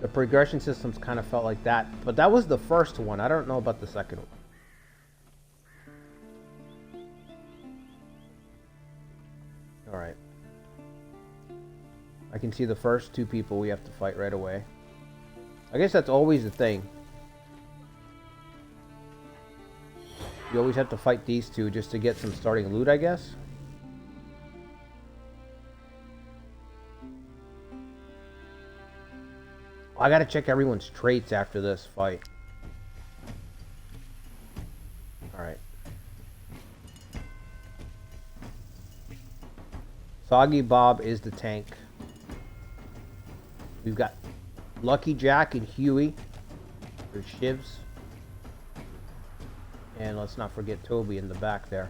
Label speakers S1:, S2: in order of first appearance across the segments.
S1: The progression systems kind of felt like that, but that was the first one. I don't know about the second one. All right. I can see the first two people we have to fight right away. I guess that's always the thing. You always have to fight these two just to get some starting loot, I guess. I gotta check everyone's traits after this fight. Alright. Soggy Bob is the tank. We've got LuckyJack and Huey. There's Shivs. And let's not forget Toby in the back there.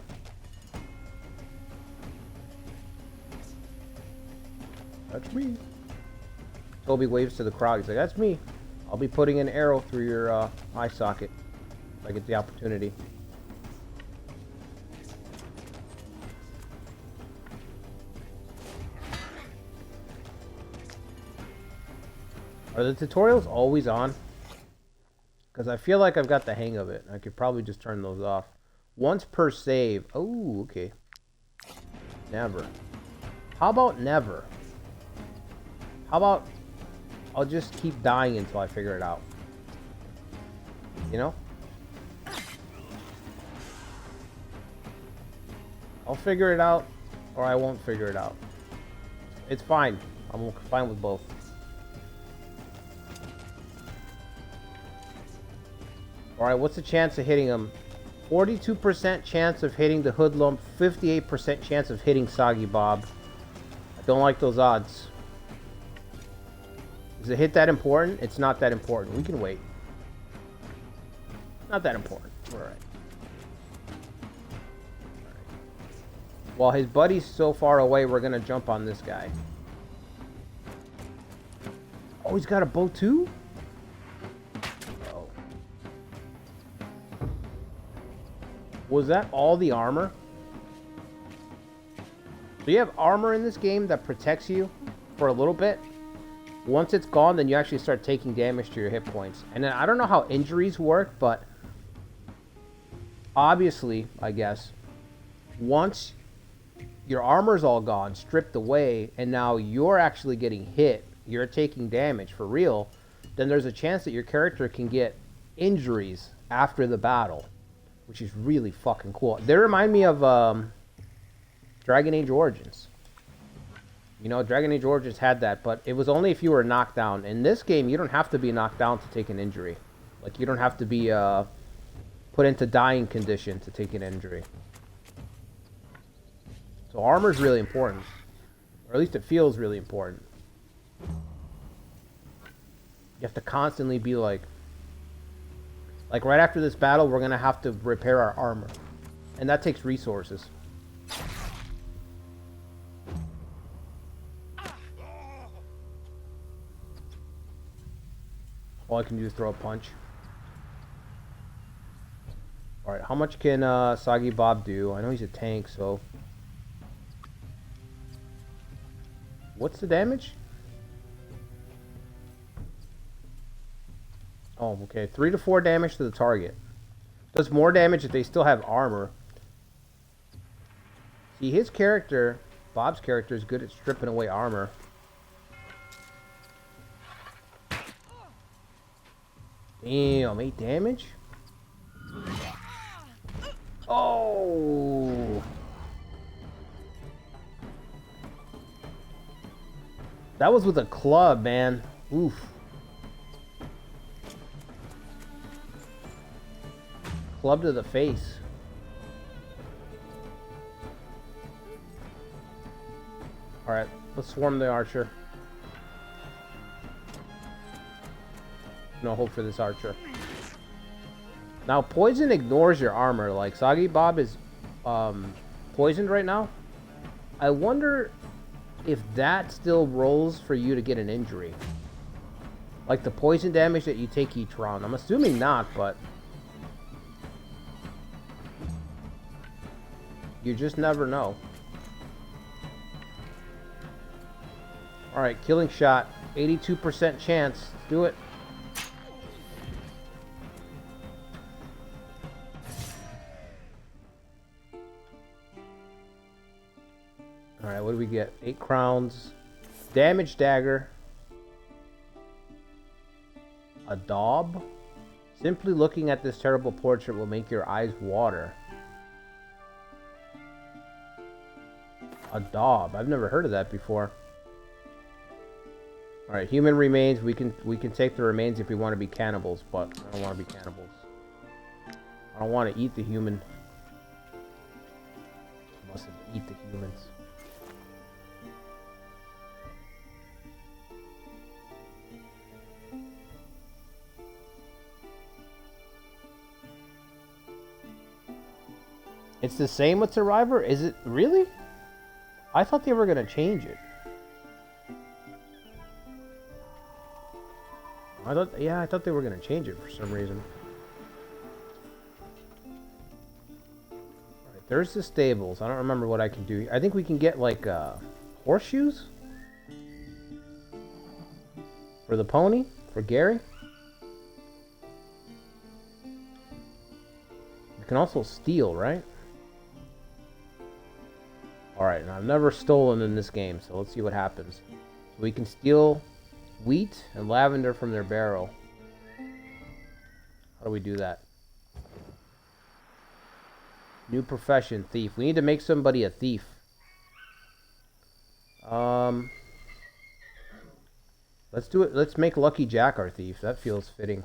S1: That's me. Toby waves to the crowd. He's like, that's me. I'll be putting an arrow through your eye socket if I get the opportunity. Are the tutorials always on? Because I feel like I've got the hang of it. I could probably just turn those off. Once per save. Oh, okay. Never. How about never? How about I'll just keep dying until I figure it out? You know? I'll figure it out, or I won't figure it out. It's fine. I'm fine with both. Alright, what's the chance of hitting him? 42% chance of hitting the hoodlum, 58% chance of hitting Soggy Bob. I don't like those odds. Is the hit that important? It's not that important. We can wait. Not that important. Alright. While his buddy's so far away, we're gonna jump on this guy. Oh, he's got a bow too? Oh. Was that all the armor? So you have armor in this game that protects you for a little bit. Once it's gone, then you actually start taking damage to your hit points. And then I don't know how injuries work, but obviously, I guess, once your armor's all gone, stripped away, and now you're actually getting hit, you're taking damage for real, then there's a chance that your character can get injuries after the battle, which is really fucking cool. They remind me of Dragon Age Origins. You know, Dragon Age Origins had that, but it was only if you were knocked down. In this game, you don't have to be knocked down to take an injury. Like, you don't have to be put into dying condition to take an injury. So armor is really important. Or at least it feels really important. You have to constantly be like right after this battle, we're going to have to repair our armor. And that takes resources. All I can do is throw a punch. Alright, how much can Soggy Bob do? I know he's a tank, so... What's the damage? Oh, okay. 3 to 4 damage to the target. Does more damage if they still have armor. See, his character, Bob's character, is good at stripping away armor. Damn, 8 damage? Oh! That was with a club, man. Oof. Club to the face. Alright, let's swarm the archer. No hope for this archer. Now, poison ignores your armor. Like, Soggy Bob is poisoned right now. I wonder if that still rolls for you to get an injury. Like the poison damage that you take each round. I'm assuming not, but... you just never know. Alright, killing shot. 82% chance. Let's do it. Alright, what do we get? 8 crowns. Damage dagger. A daub. Simply looking at this terrible portrait will make your eyes water. A daub. I've never heard of that before. Alright, human remains. We can take the remains if we want to be cannibals, but I don't want to be cannibals. I don't want to eat the human. I mustn't eat the humans. It's the same with Survivor? Is it really? I thought they were going to change it. I thought they were going to change it for some reason. Alright, there's the stables. I don't remember what I can do. I think we can get like horseshoes for the pony, for Gary. You can also steal, right? Alright, now I've never stolen in this game, so let's see what happens. We can steal wheat and lavender from their barrel. How do we do that? New profession, thief. We need to make somebody a thief. Let's do it. Let's make LuckyJack our thief. That feels fitting.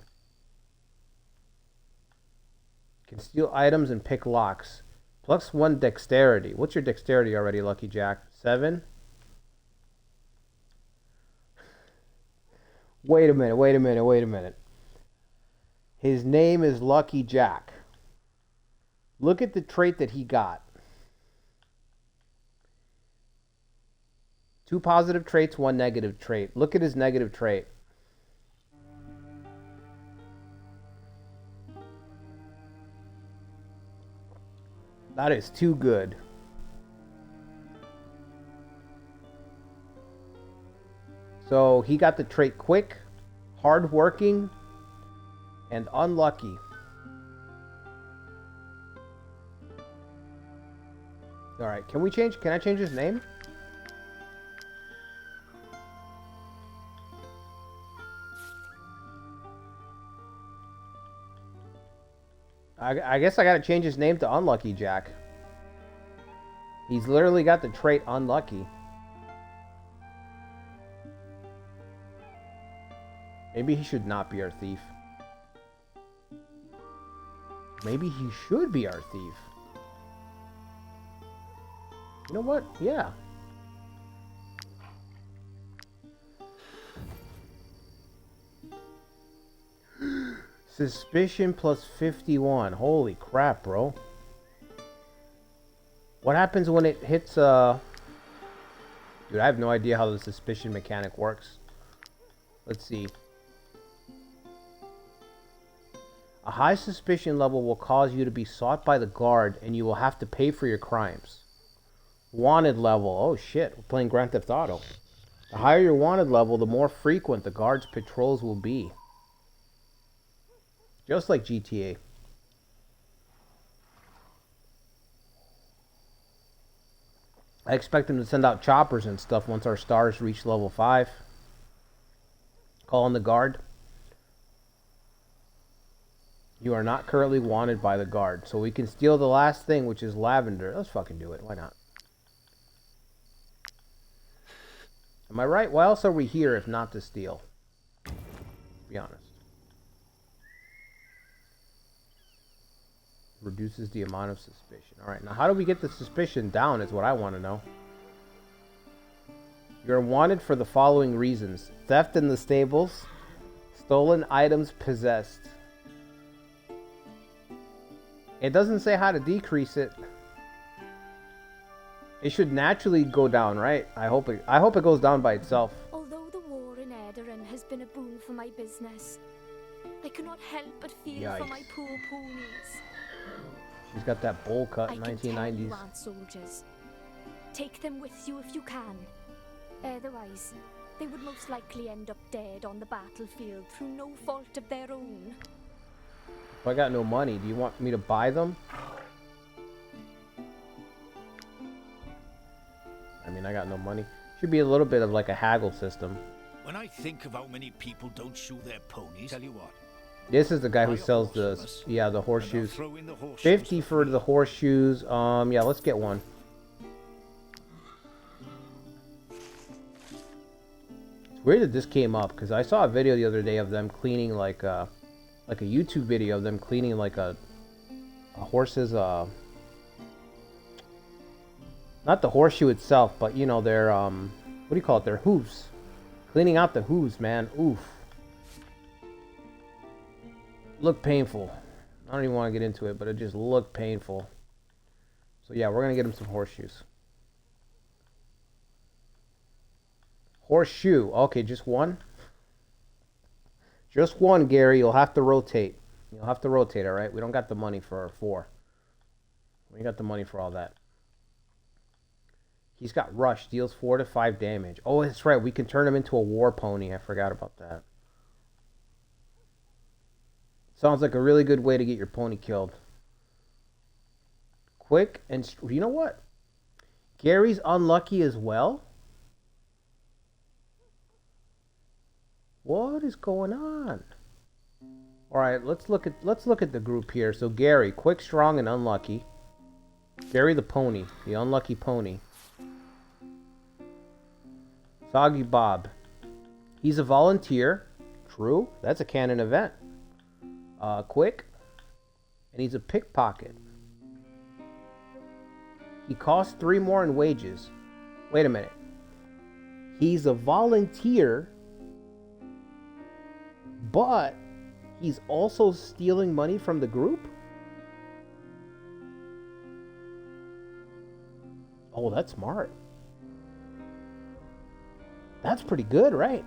S1: Can steal items and pick locks. +1 dexterity. What's your dexterity already, LuckyJack? 7? Wait a minute. His name is LuckyJack. Look at the trait that he got. 2 positive traits, 1 negative trait. Look at his negative trait. That is too good. So he got the trait quick, hardworking, and unlucky. Alright, can I change his name? I guess I gotta change his name to Unlucky Jack. He's literally got the trait unlucky. Maybe he should not be our thief. Maybe he should be our thief. You know what? Yeah. Suspicion plus 51. Holy crap, bro. What happens when it hits, Dude, I have no idea how the suspicion mechanic works. Let's see. A high suspicion level will cause you to be sought by the guard, and you will have to pay for your crimes. Wanted level. Oh shit, we're playing Grand Theft Auto. The higher your wanted level, the more frequent the guard's patrols will be. Just like GTA. I expect them to send out choppers and stuff once our stars reach level 5. Calling the guard. You are not currently wanted by the guard. So we can steal the last thing, which is lavender. Let's fucking do it. Why not? Am I right? Why else are we here if not to steal? Be honest. Reduces the amount of suspicion. Alright, now how do we get the suspicion down is what I want to know. You're wanted for the following reasons. Theft in the stables. Stolen items possessed. It doesn't say how to decrease it. It should naturally go down, right? I hope it goes down by itself.
S2: Although the war in Edarin has been a boon for my business, I cannot help but feel for my poor ponies.
S1: She's got that bowl cut 1990s.
S2: I can tell you aren't soldiers. Take them with you if you can. Otherwise, They would most likely end up dead on the battlefield through no fault of their own.
S1: If I got no money, do you want me to buy them? I mean, I got no money. Should be a little bit of like a haggle system.
S3: When I think of how many people don't shoe their ponies, tell you what.
S1: This is the guy who sells the horseshoes. 50 for the horseshoes. Yeah, let's get one. It's weird that this came up because I saw a video the other day of them cleaning like a YouTube video of them cleaning like a horse's not the horseshoe itself, but you know their what do you call it? Their hooves. Cleaning out the hooves, man. Oof. Look painful. I don't even want to get into it, but it just looked painful. So yeah, we're gonna get him some horseshoes. Horseshoe. Okay, just one. Just one, Gary. You'll have to rotate. You'll have to rotate, all right? We don't got the money for 4. We got the money for all that. He's got rush. Deals 4 to 5 damage. Oh, that's right. We can turn him into a war pony. I forgot about that. Sounds like a really good way to get your pony killed. Quick and... You know what? Gary's unlucky as well? What is going on? All right, let's look at the group here. So Gary, quick, strong, and unlucky. Gary the pony, the unlucky pony. Soggy Bob. He's a volunteer. True. That's a canon event. Quick. And he's a pickpocket. He costs 3 more in wages. Wait a minute. He's a volunteer, but he's also stealing money from the group? Oh, that's smart. That's pretty good, right?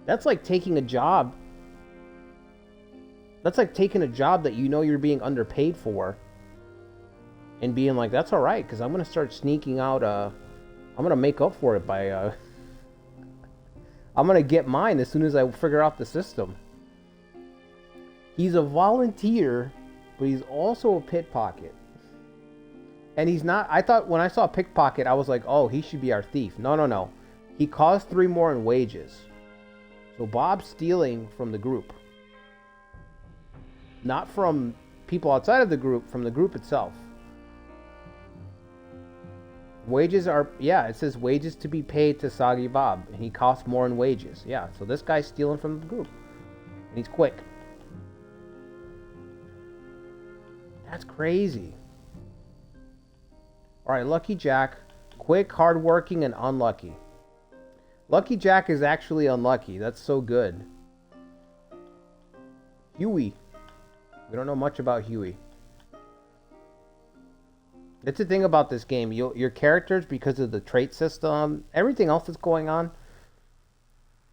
S1: That's like taking a job. That's like taking a job that you know you're being underpaid for and being like, that's all right, because I'm going to start sneaking out. I'm going to make up for it by... I'm going to get mine as soon as I figure out the system. He's a volunteer, but he's also a pickpocket. And he's not... I thought when I saw pickpocket, I was like, oh, he should be our thief. No. He costs 3 more in wages. So Bob's stealing from the group. Not from people outside of the group, from the group itself. Wages are... Yeah, it says wages to be paid to Soggy Bob. And he costs more in wages. Yeah, so this guy's stealing from the group. And he's quick. That's crazy. Alright, LuckyJack. Quick, hardworking, and unlucky. LuckyJack is actually unlucky. That's so good. Huey. We don't know much about Huey. It's the thing about this game. Your characters, because of the trait system, everything else that's going on,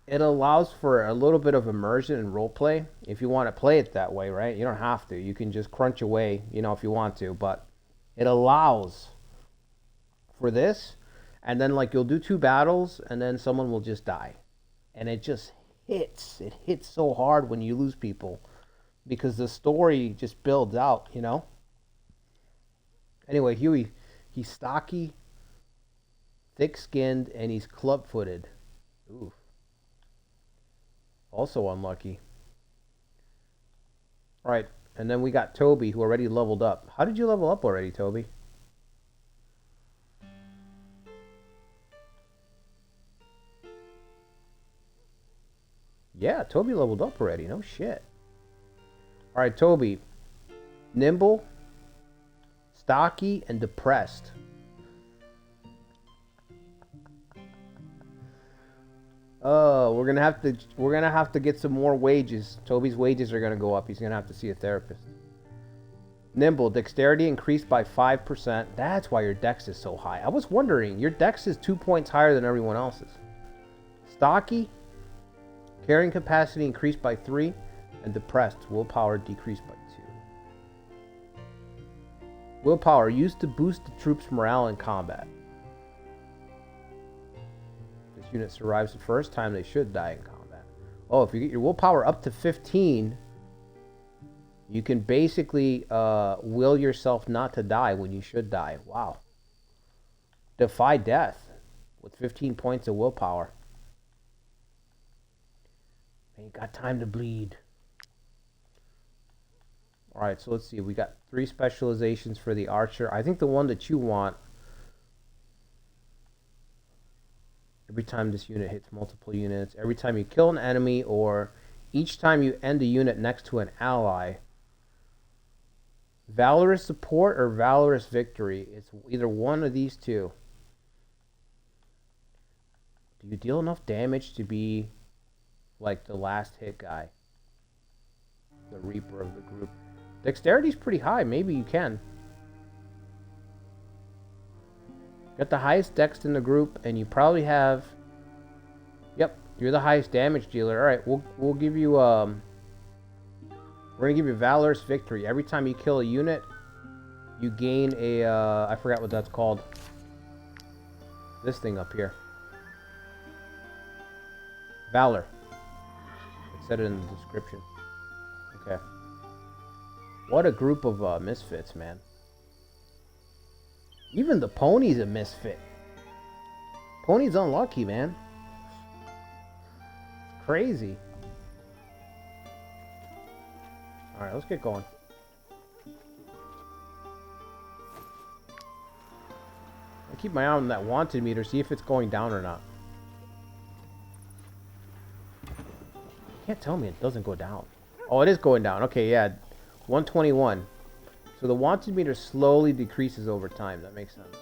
S1: it allows for a little bit of immersion and roleplay. If you want to play it that way, right? You don't have to. You can just crunch away, if you want to. But it allows for this. And then, you'll do 2 battles, and then someone will just die. And it just hits. It hits so hard when you lose people. Because the story just builds out, Anyway, Huey, he's stocky, thick-skinned, and he's club-footed. Ooh. Also unlucky. All right, and then we got Toby, who already leveled up. How did you level up already, Toby? Yeah, Toby leveled up already. No shit. All right, Toby. Nimble, stocky, and depressed. Oh, we're gonna have to get some more wages. Toby's wages are gonna go up. He's gonna have to see a therapist. Nimble, dexterity increased by 5%. That's why your dex is so high. I was wondering, your dex is 2 points higher than everyone else's. Stocky, carrying capacity increased by 3, and depressed, willpower decreased by 2. Willpower used to boost the troops' morale in combat. This unit survives the first time, they should die in combat. Oh, if you get your willpower up to 15, you can basically will yourself not to die when you should die. Wow. Defy death with 15 points of willpower. Ain't got time to bleed. Alright, so let's see. We got 3 specializations for the archer. I think the one that you want, every time this unit hits multiple units, every time you kill an enemy, or each time you end a unit next to an ally. Valorous support or valorous victory. It's either one of these two. Do you deal enough damage to be like the last hit guy? The Reaper of the group. Dexterity's pretty high. Maybe you can. Got the highest dex in the group, and you probably have... Yep, you're the highest damage dealer. Alright, we'll give you... We're going to give you Valorous Victory. Every time you kill a unit, you gain a... I forgot what that's called. This thing up here. Valor. It said it in the description. Okay. What a group of misfits, man. Even the pony's a misfit. Pony's unlucky, man. It's crazy. Alright, let's get going. I keep my eye on that wanted meter, see if it's going down or not. You can't tell me it doesn't go down. Oh, it is going down. Okay, yeah. 121. So the wanted meter slowly decreases over time. That makes sense.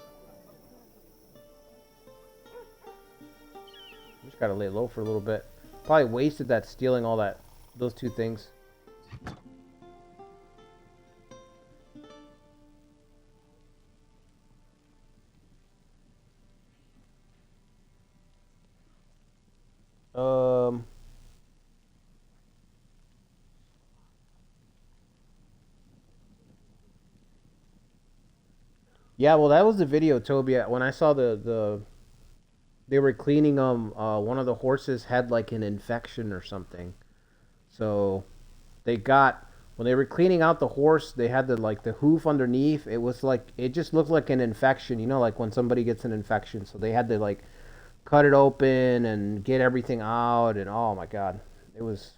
S1: Just gotta lay low for a little bit. Probably wasted that stealing all that, those 2 things. Yeah, well, that was the video, Toby. When I saw they were cleaning one of the horses had like an infection or something. So they got, when they were cleaning out the horse, they had the hoof underneath. It was like, it just looked like an infection, you know, like when somebody gets an infection. So they had to like cut it open and get everything out, and oh my god, it was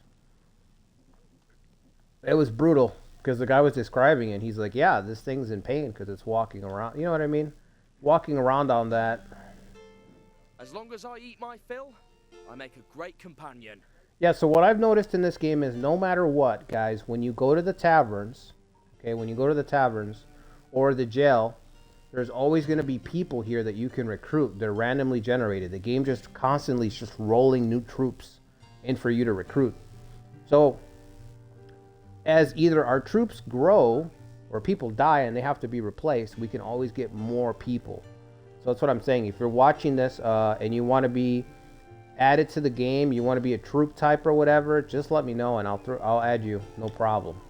S1: brutal. Because the guy was describing it, he's like, yeah, this thing's in pain because it's walking around. You know what I mean? Walking around on that.
S4: As long as I eat my fill, I make a great companion.
S1: Yeah, so what I've noticed in this game is no matter what, guys, when you go to the taverns, okay, when you go to the taverns or the jail, there's always going to be people here that you can recruit. They're randomly generated. The game just constantly is just rolling new troops in for you to recruit. So as either our troops grow or people die and they have to be replaced, we can always get more people. So that's what I'm saying. If you're watching this and you want to be added to the game, you want to be a troop type or whatever, just let me know and I'll add you, no problem.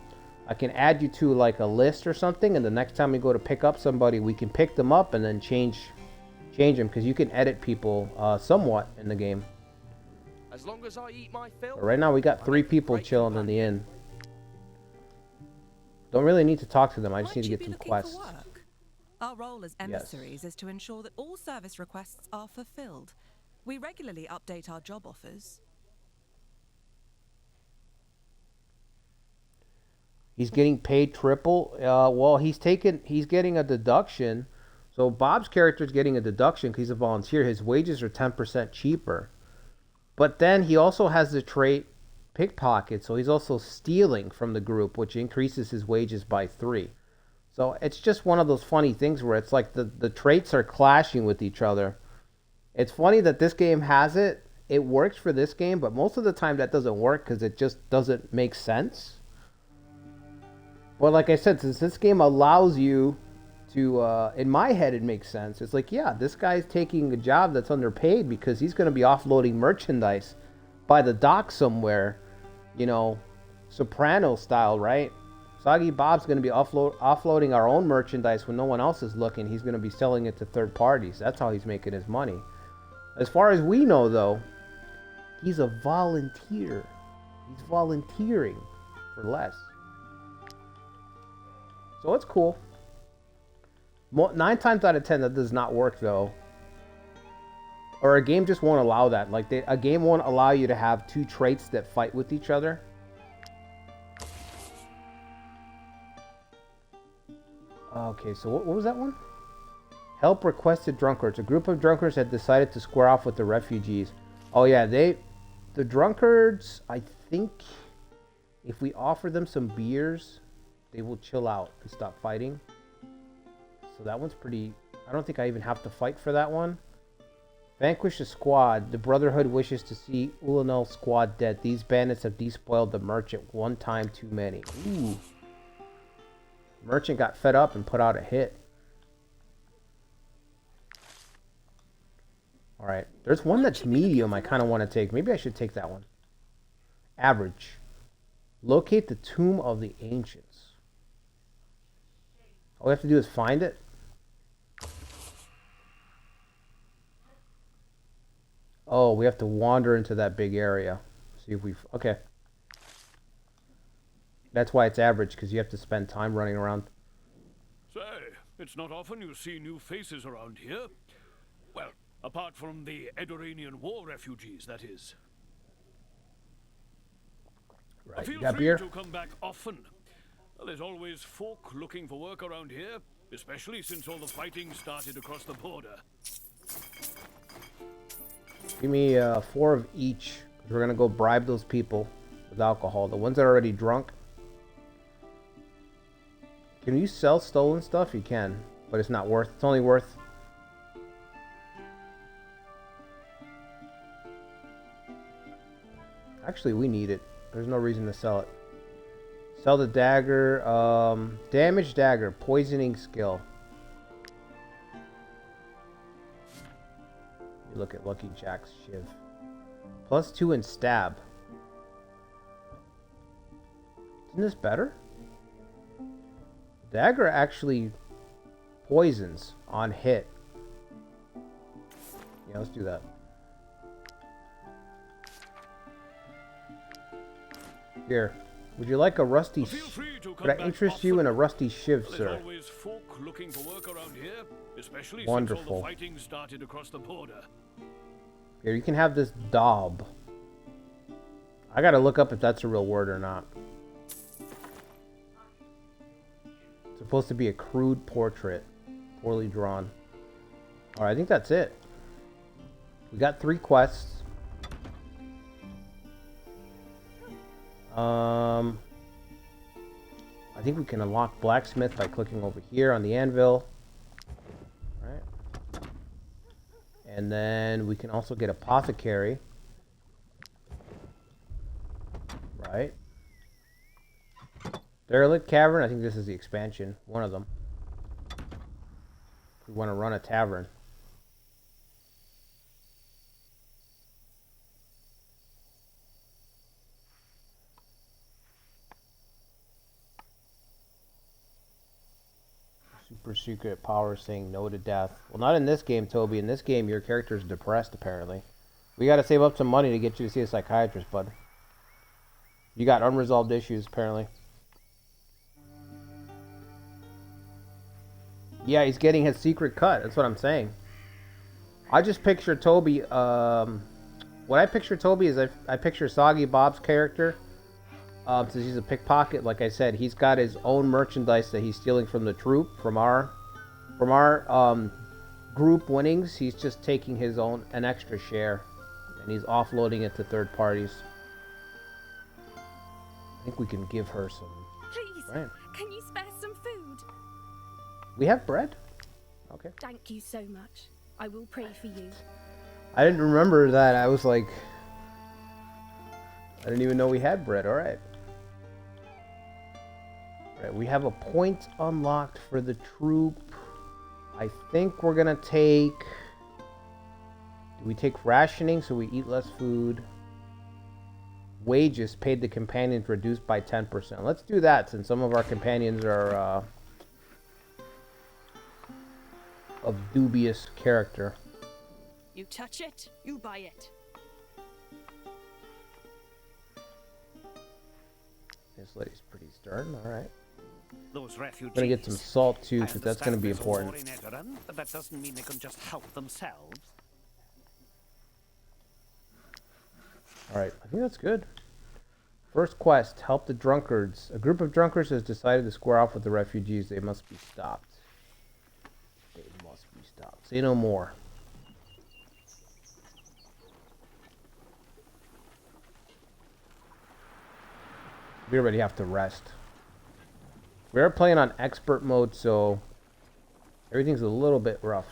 S1: I can add you to like a list or something, and the next time we go to pick up somebody, we can pick them up and then change them, because you can edit people somewhat in the game.
S4: As long as I eat my fill.
S1: But right now we got 3 people chilling in the inn. Don't really need to talk to them. I just need to get some quests.
S5: Our role as emissaries is to ensure that all service requests are fulfilled. We regularly update our job offers.
S1: He's getting paid triple. Well, he's getting a deduction. So Bob's character is getting a deduction because he's a volunteer. His wages are 10% cheaper. But then he also has the trait pickpocket, so he's also stealing from the group, which increases his wages by 3. So it's just one of those funny things where it's like the traits are clashing with each other. It's funny that this game has it. It works for this game, but most of the time that doesn't work because it just doesn't make sense. But like I said, since this game allows you to, in my head it makes sense. It's like, yeah, this guy's taking a job that's underpaid because he's going to be offloading merchandise by the dock somewhere, you know, Soprano style, right? Soggy Bob's going to be offloading our own merchandise when no one else is looking. He's going to be selling it to third parties. That's how he's making his money. As far as we know, though, he's a volunteer. He's volunteering for less. So it's cool. 9 times out of 10, that does not work, though. Or a game just won't allow that. Like, a game won't allow you to have 2 traits that fight with each other. Okay, so what was that one? Help requested drunkards. A group of drunkards had decided to square off with the refugees. Oh yeah, the drunkards, I think if we offer them some beers, they will chill out and stop fighting. So that one's pretty... I don't think I even have to fight for that one. Vanquish the squad. The Brotherhood wishes to see Ulanel's squad dead. These bandits have despoiled the merchant one time too many. Ooh. Merchant got fed up and put out a hit. Alright. There's one that's medium I kind of want to take. Maybe I should take that one. Average. Locate the Tomb of the Ancients. All we have to do is find it. Oh, we have to wander into that big area. See if we've... Okay. That's why it's average, because you have to spend time running around.
S3: Say, it's not often you see new faces around here. Well, apart from the Edoranian war refugees, that is.
S1: Right.
S3: Feel
S1: You got
S3: free
S1: beer?
S3: to come back often. Well, there's always folk looking for work around here, especially since all the fighting started across the border.
S1: Give me 4 of each. We're going to go bribe those people with alcohol. The ones that are already drunk. Can you sell stolen stuff? You can, but it's not worth. It's only worth... Actually, we need it. There's no reason to sell it. Sell the dagger. Damage dagger. Poisoning skill. You look at LuckyJack's shiv. +2 in stab. Isn't this better? Dagger actually poisons on hit. Yeah, let's do that. Here, would you like a rusty... Could I interest you in a rusty shiv, sir?
S3: Always folk looking for work around here, especially
S1: Wonderful.
S3: since all the fighting started across the border.
S1: Here, you can have this daub. I gotta look up if that's a real word or not. It's supposed to be a crude portrait. Poorly drawn. Alright, I think that's it. We got 3 quests. I think we can unlock blacksmith by clicking over here on the anvil. Right. And then we can also get apothecary. Right. Derelict Cavern, I think this is the expansion. One of them. We want to run a tavern. Super secret power saying no to death. Well, not in this game, Toby. In this game, your character's depressed, apparently. We gotta save up some money to get you to see a psychiatrist, bud. You got unresolved issues, apparently. Yeah, he's getting his secret cut. That's what I'm saying. I just picture Toby... what I picture Toby is I picture Soggy Bob's character. Since he's a pickpocket, like I said, he's got his own merchandise that he's stealing from the troop, from our group winnings. He's just taking an extra share, and he's offloading it to third parties. I think we can give her some.
S2: Please,
S1: right.
S2: Can you spare some food?
S1: We have bread. Okay.
S2: Thank you so much. I will pray for you.
S1: I didn't remember that. I was like, I didn't even know we had bread. All right. Right, we have a point unlocked for the troop. I think we're gonna take... Do we take rationing so we eat less food? Wages paid to companions reduced by 10%. Let's do that since some of our companions are of dubious character.
S6: You touch it, you buy it.
S1: This lady's pretty stern. All right.
S3: Those refugees.
S1: I'm gonna get some salt too,
S3: I
S1: because that's gonna be
S3: understand there's a
S1: important.
S3: war in Edoran, but that doesn't mean they can just help themselves.
S1: All right, I think that's good. First quest: help the drunkards. A group of drunkards has decided to square off with the refugees. They must be stopped. They must be stopped. Say no more. We already have to rest. We are playing on expert mode, so everything's a little bit rough.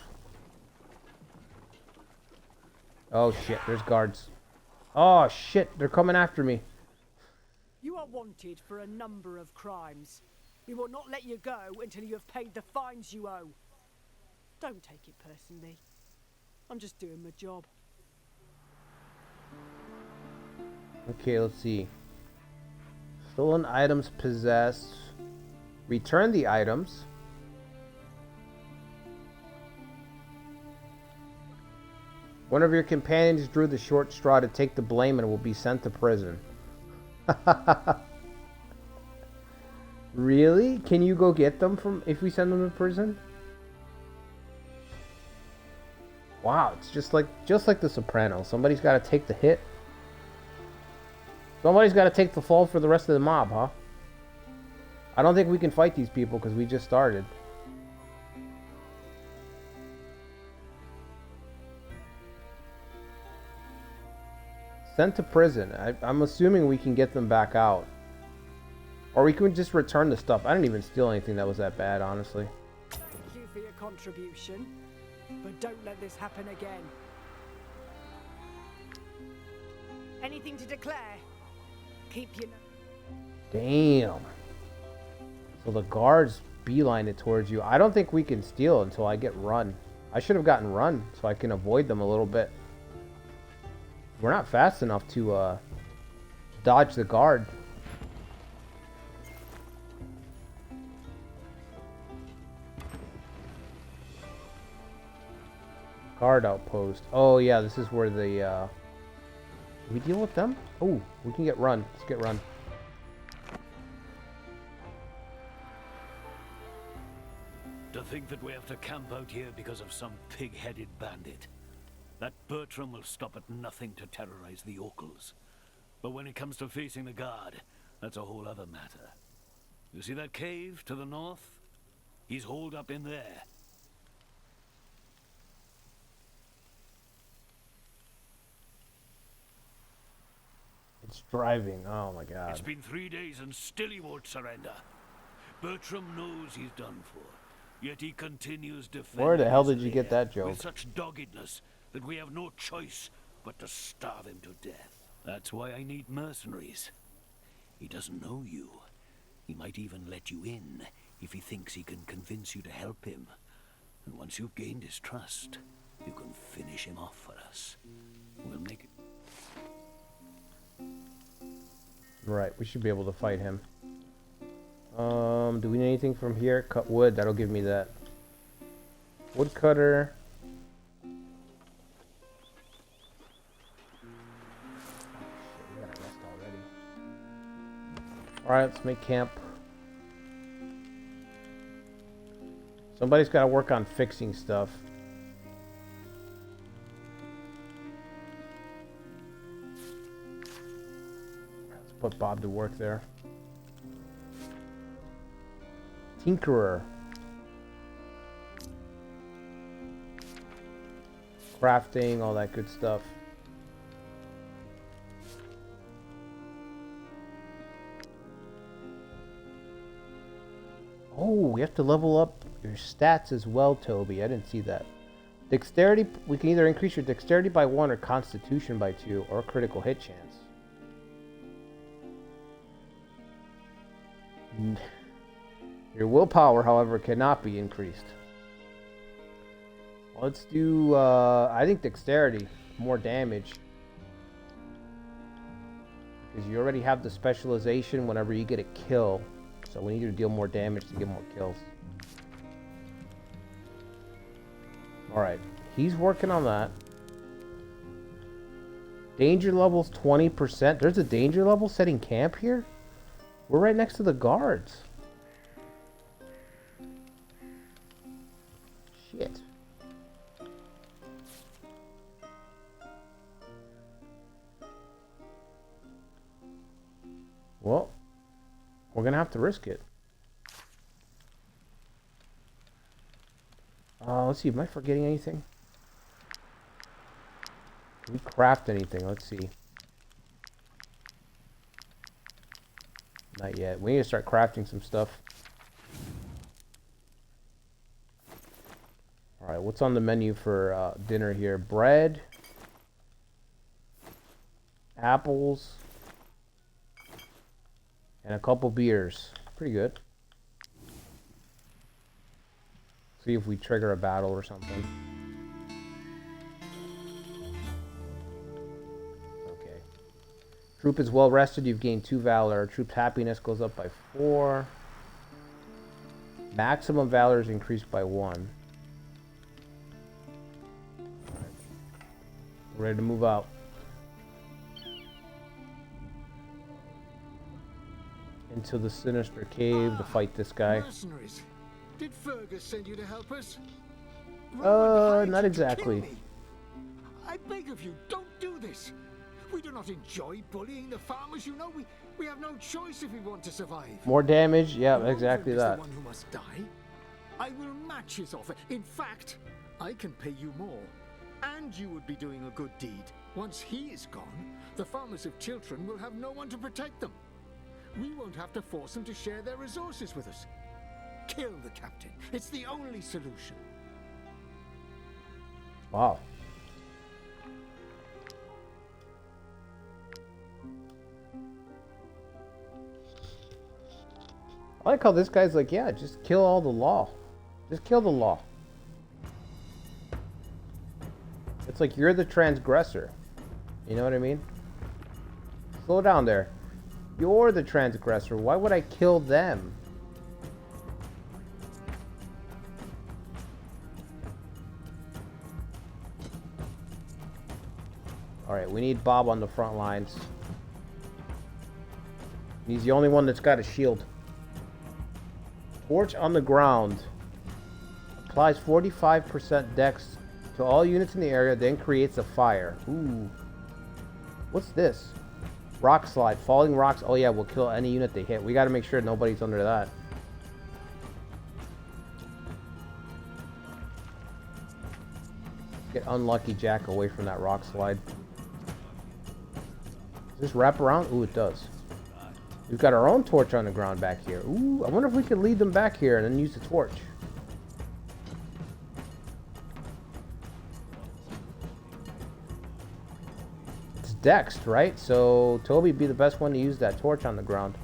S1: Oh shit, there's guards. Oh shit, they're coming after me.
S7: You are wanted for a number of crimes. We will not let you go until you have paid the fines you owe. Don't take it personally. I'm just doing my job.
S1: Okay, let's see. Stolen items possessed. Return the items. One of your companions drew the short straw to take the blame and will be sent to prison. Really? Can you go get them from if we send them to prison? Wow, it's just like The Sopranos. Somebody's got to take the hit. Somebody's got to take the fall for the rest of the mob, huh? I don't think we can fight these people because we just started. Sent to prison. I'm assuming we can get them back out. Or we can just return the stuff. I didn't even steal anything that was that bad, honestly.
S7: Thank you for your contribution, but don't let this happen again. Anything to declare? Keep your...
S1: Damn. So the guards beeline it towards you. I don't think we can steal until I get run. I should have gotten run so I can avoid them a little bit. We're not fast enough to dodge the guard. Guard outpost. Oh yeah, this is where the we deal with them? Oh, we can get run. Let's get run.
S3: To think that we have to camp out here because of some pig-headed bandit. That Bertram will stop at nothing to terrorize the Orcals. But when it comes to facing the guard, that's a whole other matter. You see that cave to the north? He's holed up in there.
S1: It's driving. Oh my god.
S3: It's been 3 days and still he won't surrender. Bertram knows he's done for, yet he continues defending.
S1: Where the hell
S3: his
S1: did you get
S3: lair
S1: that joke?
S3: with such doggedness that we have no choice but to starve him to death. That's why I need mercenaries. He doesn't know you. He might even let you in if he thinks he can convince you to help him. And once you've gained his trust, you can finish him off for us. We'll make it.
S1: Right, we should be able to fight him. Do we need anything from here? Cut wood, that'll give me that. Woodcutter. We gotta rest already. Alright, let's make camp. Somebody's gotta work on fixing stuff. Let's put Bob to work there. Tinkerer. Crafting, all that good stuff. Oh, we have to level up your stats as well, Toby. I didn't see that. Dexterity, we can either increase your dexterity by 1 or constitution by 2 or critical hit chance. Your willpower, however, cannot be increased. Let's do, I think dexterity, more damage. Because you already have the specialization whenever you get a kill. So we need you to deal more damage to get more kills. Alright, he's working on that. Danger level's 20%. There's a danger level setting camp here? We're right next to the guards. Shit. Well, we're gonna have to risk it. Let's see, am I forgetting anything? Can we craft anything? Let's see. Not yet. We need to start crafting some stuff. Alright, what's on the menu for dinner here? Bread. Apples. And a couple beers. Pretty good. See if we trigger a battle or something. Okay. Troop is well rested. You've gained 2 valor. Troop's happiness goes up by 4. Maximum valor is increased by 1. Right. We're ready to move out. Into the sinister cave to fight this guy.
S8: Mercenaries. Did Fergus send you to help us?
S1: Not exactly.
S8: I beg of you, don't do this. We do not enjoy bullying the farmers. You know, we have no choice if we want to survive.
S1: More damage? Yeah, exactly that.
S8: The one who must die. I will match his offer. In fact, I can pay you more. And you would be doing a good deed. Once he is gone, the farmers of Chiltern will have no one to protect them. We won't have to force them to share their resources with us. Kill the captain. It's the only solution.
S1: Wow. I like how this guy's like, yeah, just kill all the law. Just kill the law. It's like you're the transgressor. You know what I mean? Slow down there. You're the transgressor. Why would I kill them? Alright, we need Bob on the front lines. He's the only one that's got a shield. Torch on the ground. Applies 45% dex to all units in the area, then creates a fire. Ooh. What's this? Rock slide. Falling rocks. Oh yeah, we'll kill any unit they hit. We gotta make sure nobody's under that. Get LuckyJack away from that rock slide. Does this wrap around? Ooh, it does. We've got our own torch on the ground back here. Ooh, I wonder if we could lead them back here and then use the torch. It's dexed, right? So Toby'd be the best one to use that torch on the ground.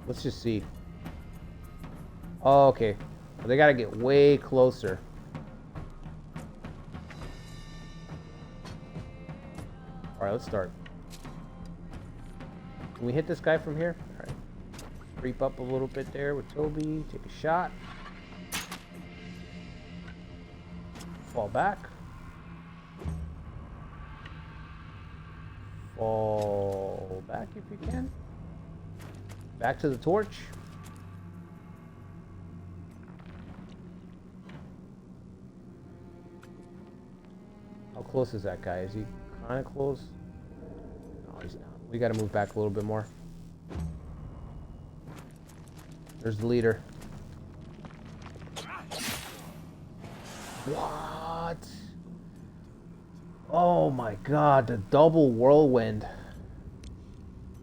S1: Let's just see. Oh, okay. Well, they gotta get way closer. Alright, let's start. Can we hit this guy from here? Alright. Creep up a little bit there with Toby. Take a shot. Fall back. Fall back if you can. Back to the torch. How close is that guy? Is he kind of close? No, he's not. We got to move back a little bit more. There's the leader. What? Oh my god, the double whirlwind.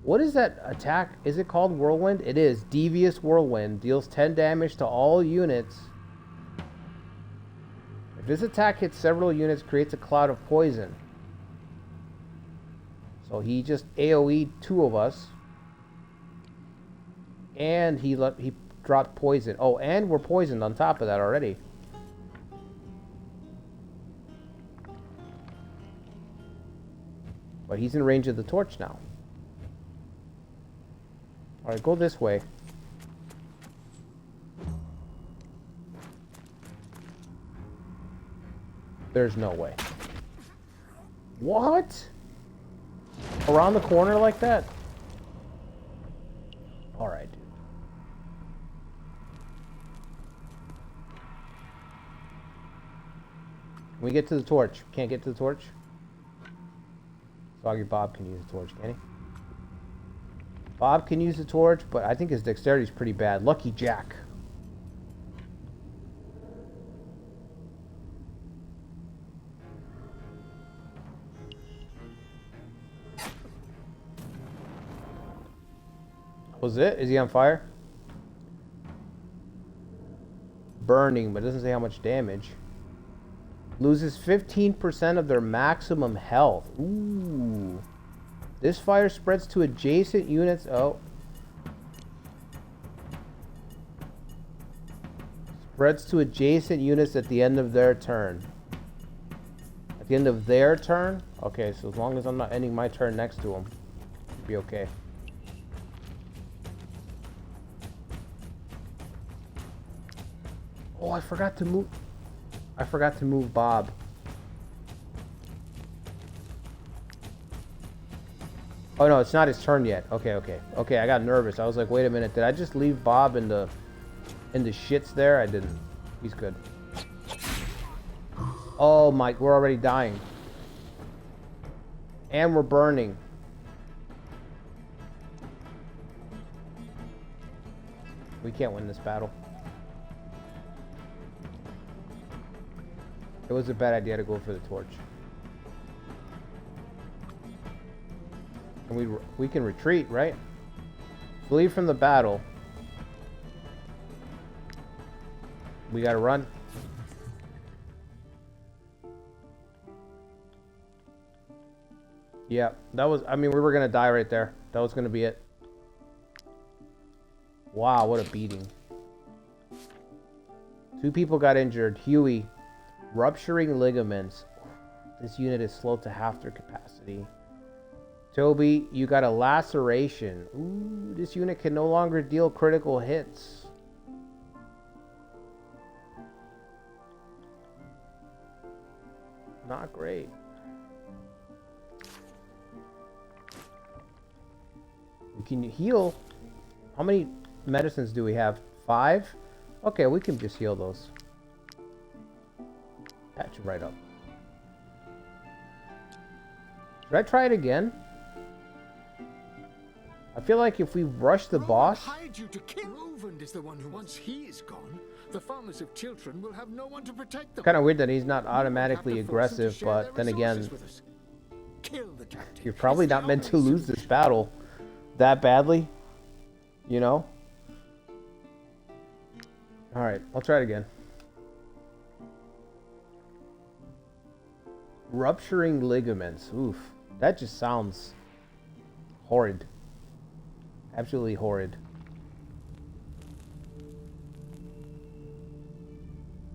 S1: What is that attack? Is it called whirlwind? It is. Devious whirlwind. Deals 10 damage to all units. If this attack hits several units, creates a cloud of poison. So he just AoE'd 2 of us. And he dropped poison. Oh, and we're poisoned on top of that already. But he's in range of the torch now. Alright, go this way. There's no way. What? Around the corner like that? Alright, dude. Can we get to the torch? Can't get to the torch? Soggy Bob can use the torch, can he? Bob can use the torch, but I think his dexterity is pretty bad. LuckyJack. Was it? Is he on fire? Burning, but it doesn't say how much damage. Loses 15% of their maximum health. Ooh. This fire spreads to adjacent units. Oh. Spreads to adjacent units at the end of their turn. At the end of their turn? Okay, so as long as I'm not ending my turn next to him, it'll be okay. Oh, I forgot to move. I forgot to move Bob. Oh no, it's not his turn yet. Okay, I got nervous. I was like, wait a minute, did I just leave Bob in the shits there? I didn't. He's good. Oh my, we're already dying. And we're burning. We can't win this battle. It was a bad idea to go for the torch. And we can retreat, right? Flee from the battle. We gotta run. Yeah, that was, I mean, we were gonna die right there. That was gonna be it. Wow, what a beating. 2 people got injured. Huey. Rupturing ligaments. This unit is slow to half their capacity. Toby, you got a laceration. Ooh, this unit can no longer deal critical hits. Not great. We can heal. How many medicines do we have? 5? Okay, we can just heal those. Patch it right up. Should I try it again? I feel like if we rush the boss...
S8: hired you to kill. Roland is the one who, once he is gone, the farmers of Chiltern will have no one to protect them.
S1: Kind of weird that he's not automatically aggressive, but then again, you're probably not meant to lose this battle that badly, you know? Alright, I'll try it again. Rupturing ligaments. Oof. That just sounds horrid. Absolutely horrid.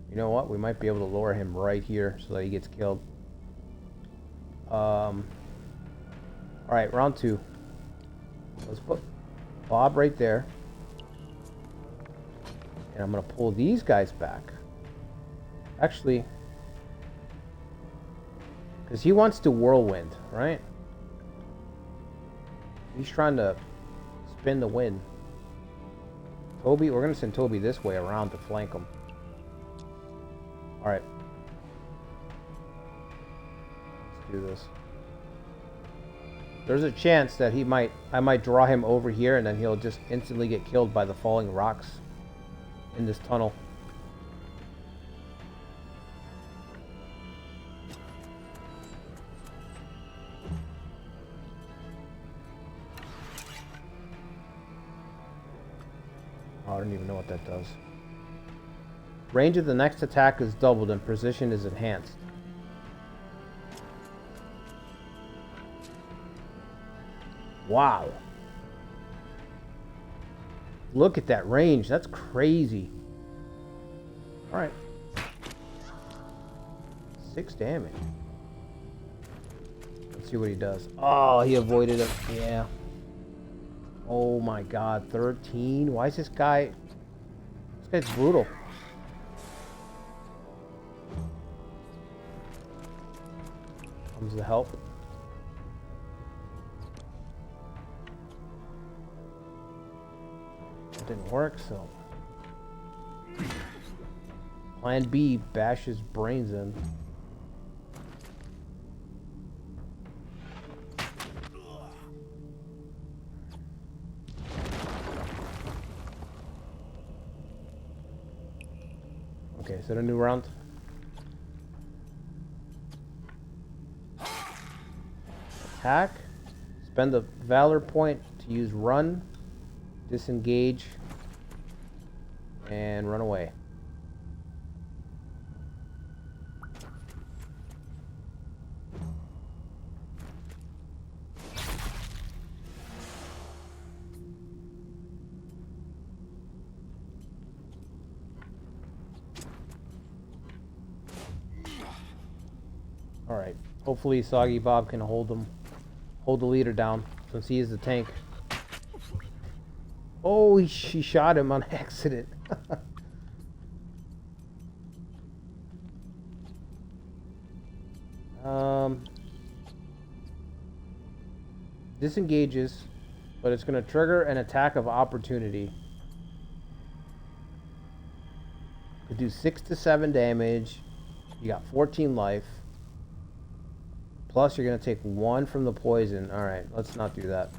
S1: You know what? We might be able to lower him right here so that he gets killed. Alright, round 2. Let's put Bob right there. And I'm going to pull these guys back. Actually, because he wants to whirlwind, right? He's trying to spin the wind. Toby, we're going to send Toby this way around to flank him. Alright. Let's do this. There's a chance that I might draw him over here and then he'll just instantly get killed by the falling rocks in this tunnel. Oh, I don't even know what that does. Range of the next attack is doubled and precision is enhanced. Wow. Look at that range. That's crazy. Alright. 6 damage. Let's see what he does. Oh, he avoided it. Yeah. Oh my god. 13? Why is this guy... This guy's brutal. Comes the help. It didn't work, so Plan B, bash his brains in. Okay, is that a new round? Attack. Spend a valor point to use run, disengage, and run away. Alright, hopefully Soggy Bob can hold the leader down since he is the tank. Oh, she shot him on accident. Disengages, but it's going to trigger an attack of opportunity. Could do 6 to 7 damage. You got 14 life. Plus, you're going to take 1 from the poison. Alright, let's not do that.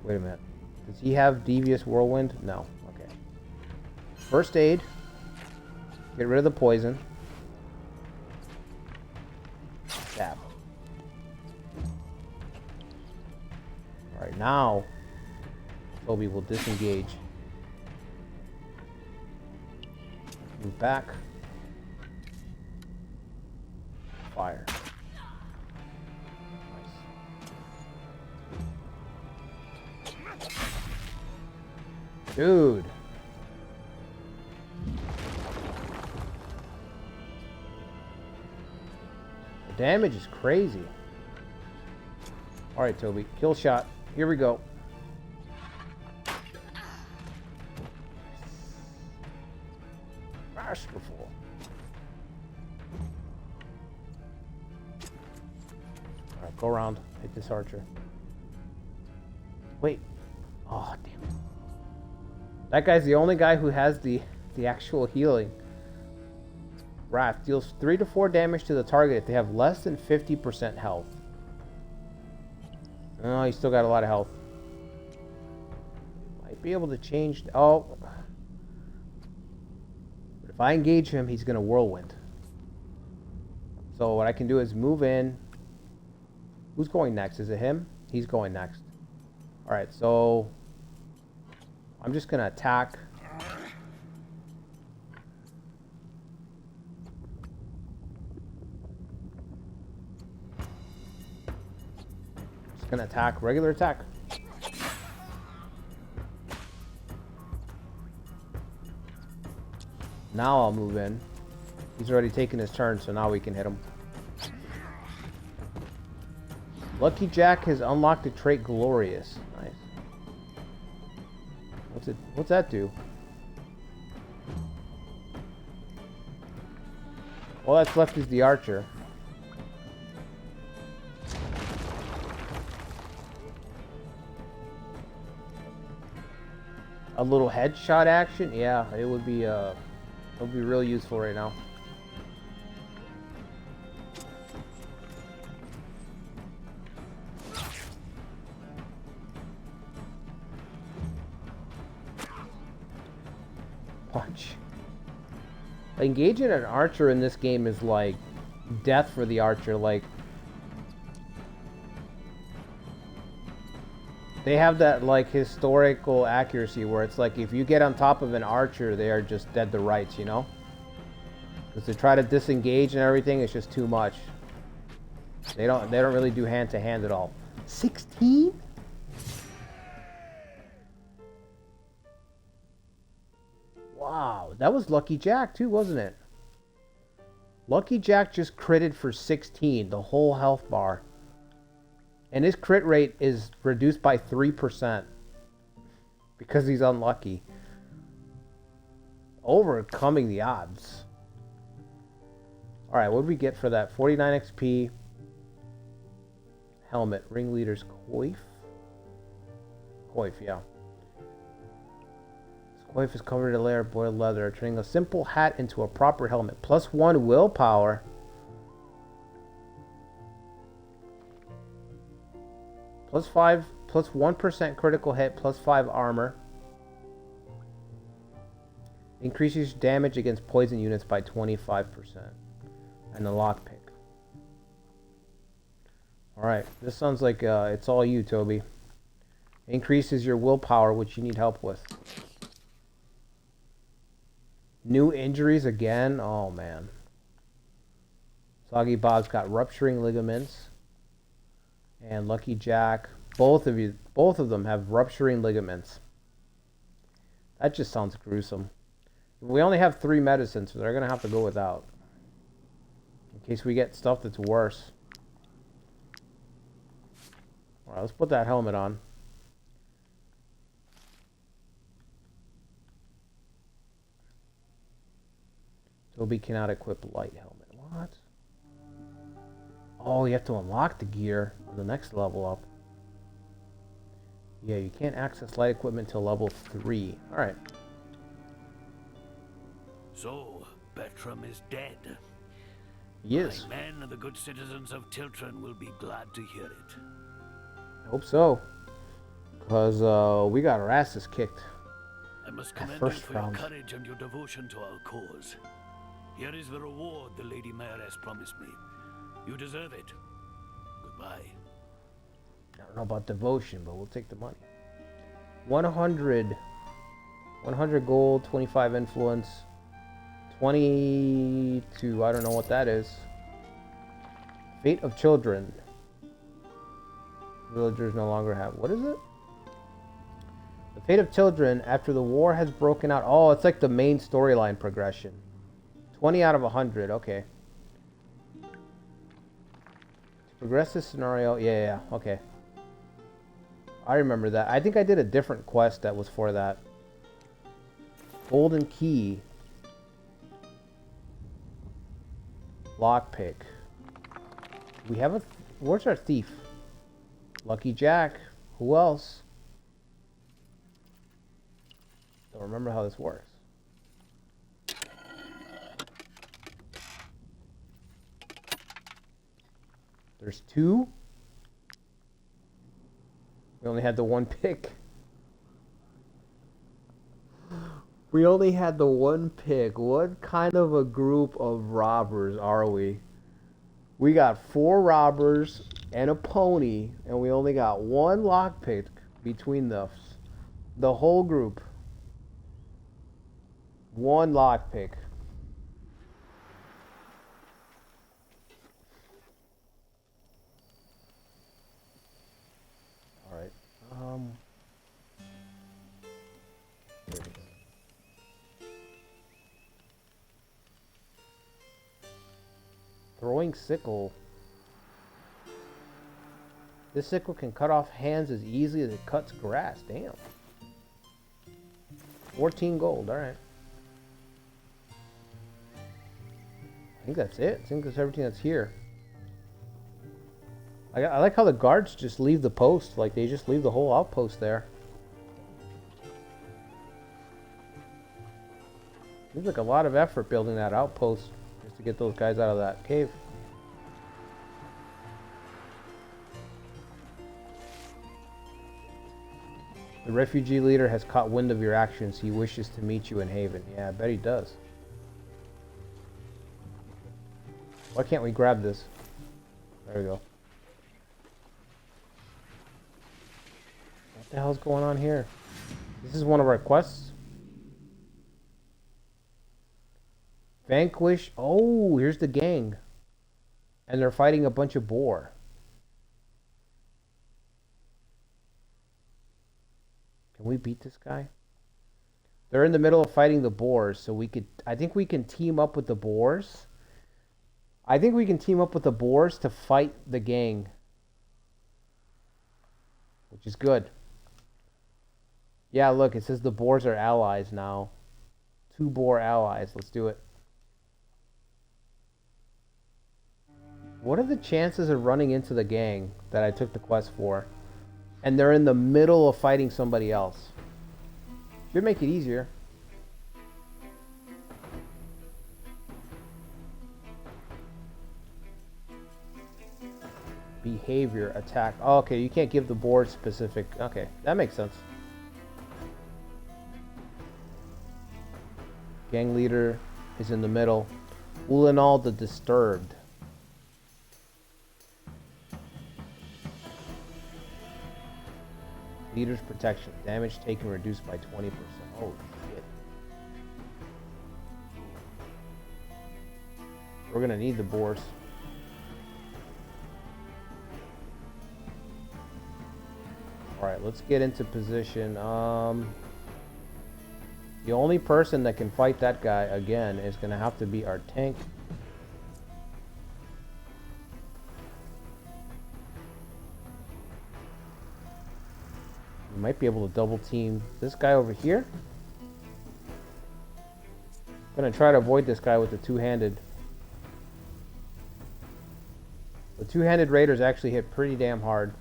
S1: Wait a minute. Does he have Devious Whirlwind? No. Okay. First aid. Get rid of the poison. Stab. Alright, now Toby will disengage. Move back. Fire. Nice. Dude. The damage is crazy. Alright, Toby. Kill shot. Here we go. Masterful. Alright, go around. Hit this archer. Wait. Oh, damn it. That guy's the only guy who has the actual healing. Wrath deals 3 to 4 damage to the target if they have less than 50% health. Oh, he's still got a lot of health. Might be able to change. Oh. But if I engage him, he's going to whirlwind. So what I can do is move in. Who's going next? Is it him? He's going next. Alright, so I'm just going to attack. Just going to attack. Regular attack. Now I'll move in. He's already taken his turn, so now we can hit him. LuckyJack has unlocked the trait Glorious. Nice. What's that do? All that's left is the archer. A little headshot action? Yeah, it would be real useful right now. Punch. Engaging an archer in this game is like death for the archer. Like, they have that like historical accuracy where it's like if you get on top of an archer, they are just dead to rights, you know? Because to try to disengage and everything, it's just too much. They don't really do hand to hand at all. 16? Wow, that was LuckyJack too, wasn't it? LuckyJack just critted for 16, the whole health bar. And his crit rate is reduced by 3% because he's unlucky. Overcoming the odds. Alright, what did we get for that? 49 XP. Helmet. Ringleader's coif. Coif, yeah. This coif is covered in a layer of boiled leather, turning a simple hat into a proper helmet. +1 willpower. +5, +1% critical hit, +5 armor. Increases damage against poison units by 25%. And the lockpick. Alright, this sounds like it's all you, Toby. Increases your willpower, which you need help with. New injuries again? Oh, man. Soggy Bob's got rupturing ligaments. And LuckyJack. Both of them have rupturing ligaments. That just sounds gruesome. We only have 3 medicines, so they're going to have to go without. In case we get stuff that's worse. Alright, let's put that helmet on. Toby cannot equip light helmet. What? Oh, you have to unlock the gear on the next level up. Yeah, you can't access light equipment till level 3. Alright.
S3: So, Bertram is dead.
S1: Yes.
S3: My men and the good citizens of Tiltron will be glad to hear it.
S1: I hope so. Because we got our asses kicked.
S3: I must commend you
S1: first
S3: for
S1: round.
S3: your courage and your devotion to our cause. Here is the reward the Lady Mayoress promised me. You deserve it. Goodbye.
S1: I don't know about devotion, but we'll take the money. 100 gold, 25 influence, 22, I don't know what that is. Fate of children. Villagers no longer have, what is it? The fate of children after the war has broken out. Oh, it's like the main storyline progression. 20 out of 100, okay. To progress this scenario, yeah, okay. I remember that. I think I did a different quest that was for that. Golden key. Lockpick. We have a... Where's our thief? LuckyJack. Who else? Don't remember how this works. There's 2. We only had the 1 pick. We only had the 1 pick. What kind of a group of robbers are we? We got 4 robbers and a pony, and we only got 1 lockpick between the whole group. 1 lockpick. All right. Here it is. Throwing sickle. This sickle can cut off hands as easily as it cuts grass. Damn. 14 gold. All right. I think that's it. I think that's everything that's here. I like how the guards just leave the post. Like, they just leave the whole outpost there. Seems like a lot of effort building that outpost just to get those guys out of that cave. The refugee leader has caught wind of your actions. He wishes to meet you in Haven. Yeah, I bet he does. Why can't we grab this? There we go. What the hell's going on here? This is one of our quests. Vanquish. Oh, here's the gang. And they're fighting a bunch of boar. Can we beat this guy? They're in the middle of fighting the boars, so we could... I think we can team up with the boars. I think we can team up with the boars to fight the gang. Which is good. Yeah, look, it says the boars are allies now. 2 boar allies. Let's do it. What are the chances of running into the gang that I took the quest for? And they're in the middle of fighting somebody else. Should make it easier. Behavior, attack. Oh, okay, you can't give the board specific. Okay, that makes sense. Gang leader is in the middle. Ulanal the Disturbed. Leader's protection. Damage taken reduced by 20%. Oh shit. We're gonna need the boars. Alright, let's get into position. The only person that can fight that guy again is gonna have to be our tank. We might be able to double team this guy over here. I'm gonna try to avoid this guy with the two-handed. The two-handed raiders actually hit pretty damn hard.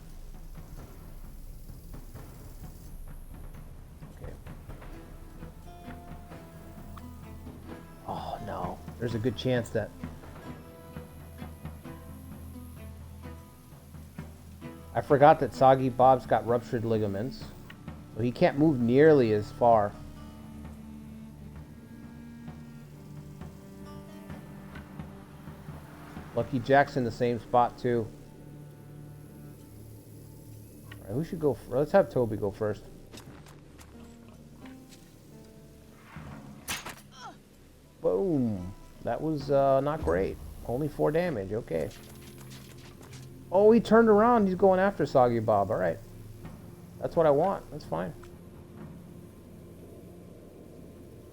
S1: Okay. Oh no, there's a good chance that I forgot that Soggy Bob's got ruptured ligaments, so he can't move nearly as far. LuckyJack's in the same spot too. Alright, who should go first? Let's have Toby go first. Boom. That was not great. Only 4 damage. Okay. Oh, he turned around. He's going after Soggy Bob. All right. That's what I want. That's fine.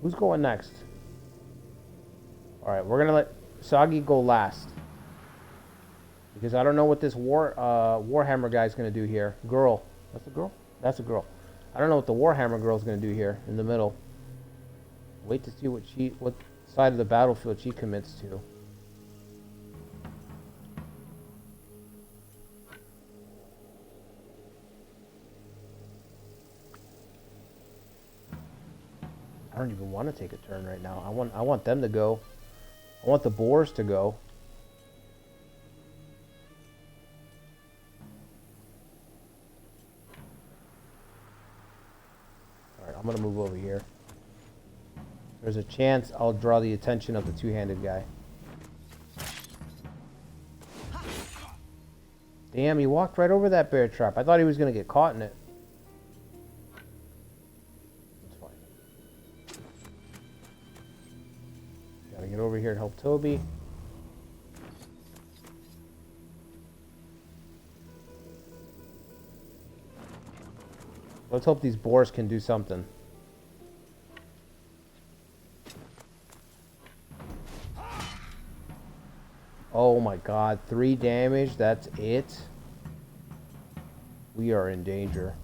S1: Who's going next? All right. We're going to let Soggy go last. Because I don't know what this Warhammer guy's going to do here. Girl. That's a girl? That's a girl. I don't know what the Warhammer girl's going to do here in the middle. Wait to see what side of the battlefield she commits to. I don't even want to take a turn right now. I want them to go. I want the boars to go. Alright, I'm going to move over here. There's a chance I'll draw the attention of the two-handed guy. Damn, he walked right over that bear trap. I thought he was going to get caught in it. Get over here and help Toby. Let's hope these boars can do something. Oh my god, 3 damage, that's it? We are in danger.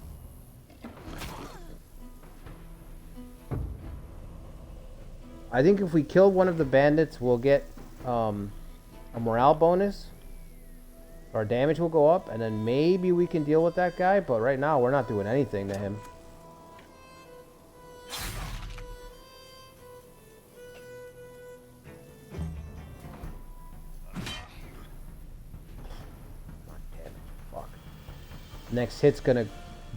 S1: I think if we kill one of the bandits, we'll get a morale bonus. Our damage will go up, and then maybe we can deal with that guy, but right now we're not doing anything to him. Damn it, fuck. Next hit's gonna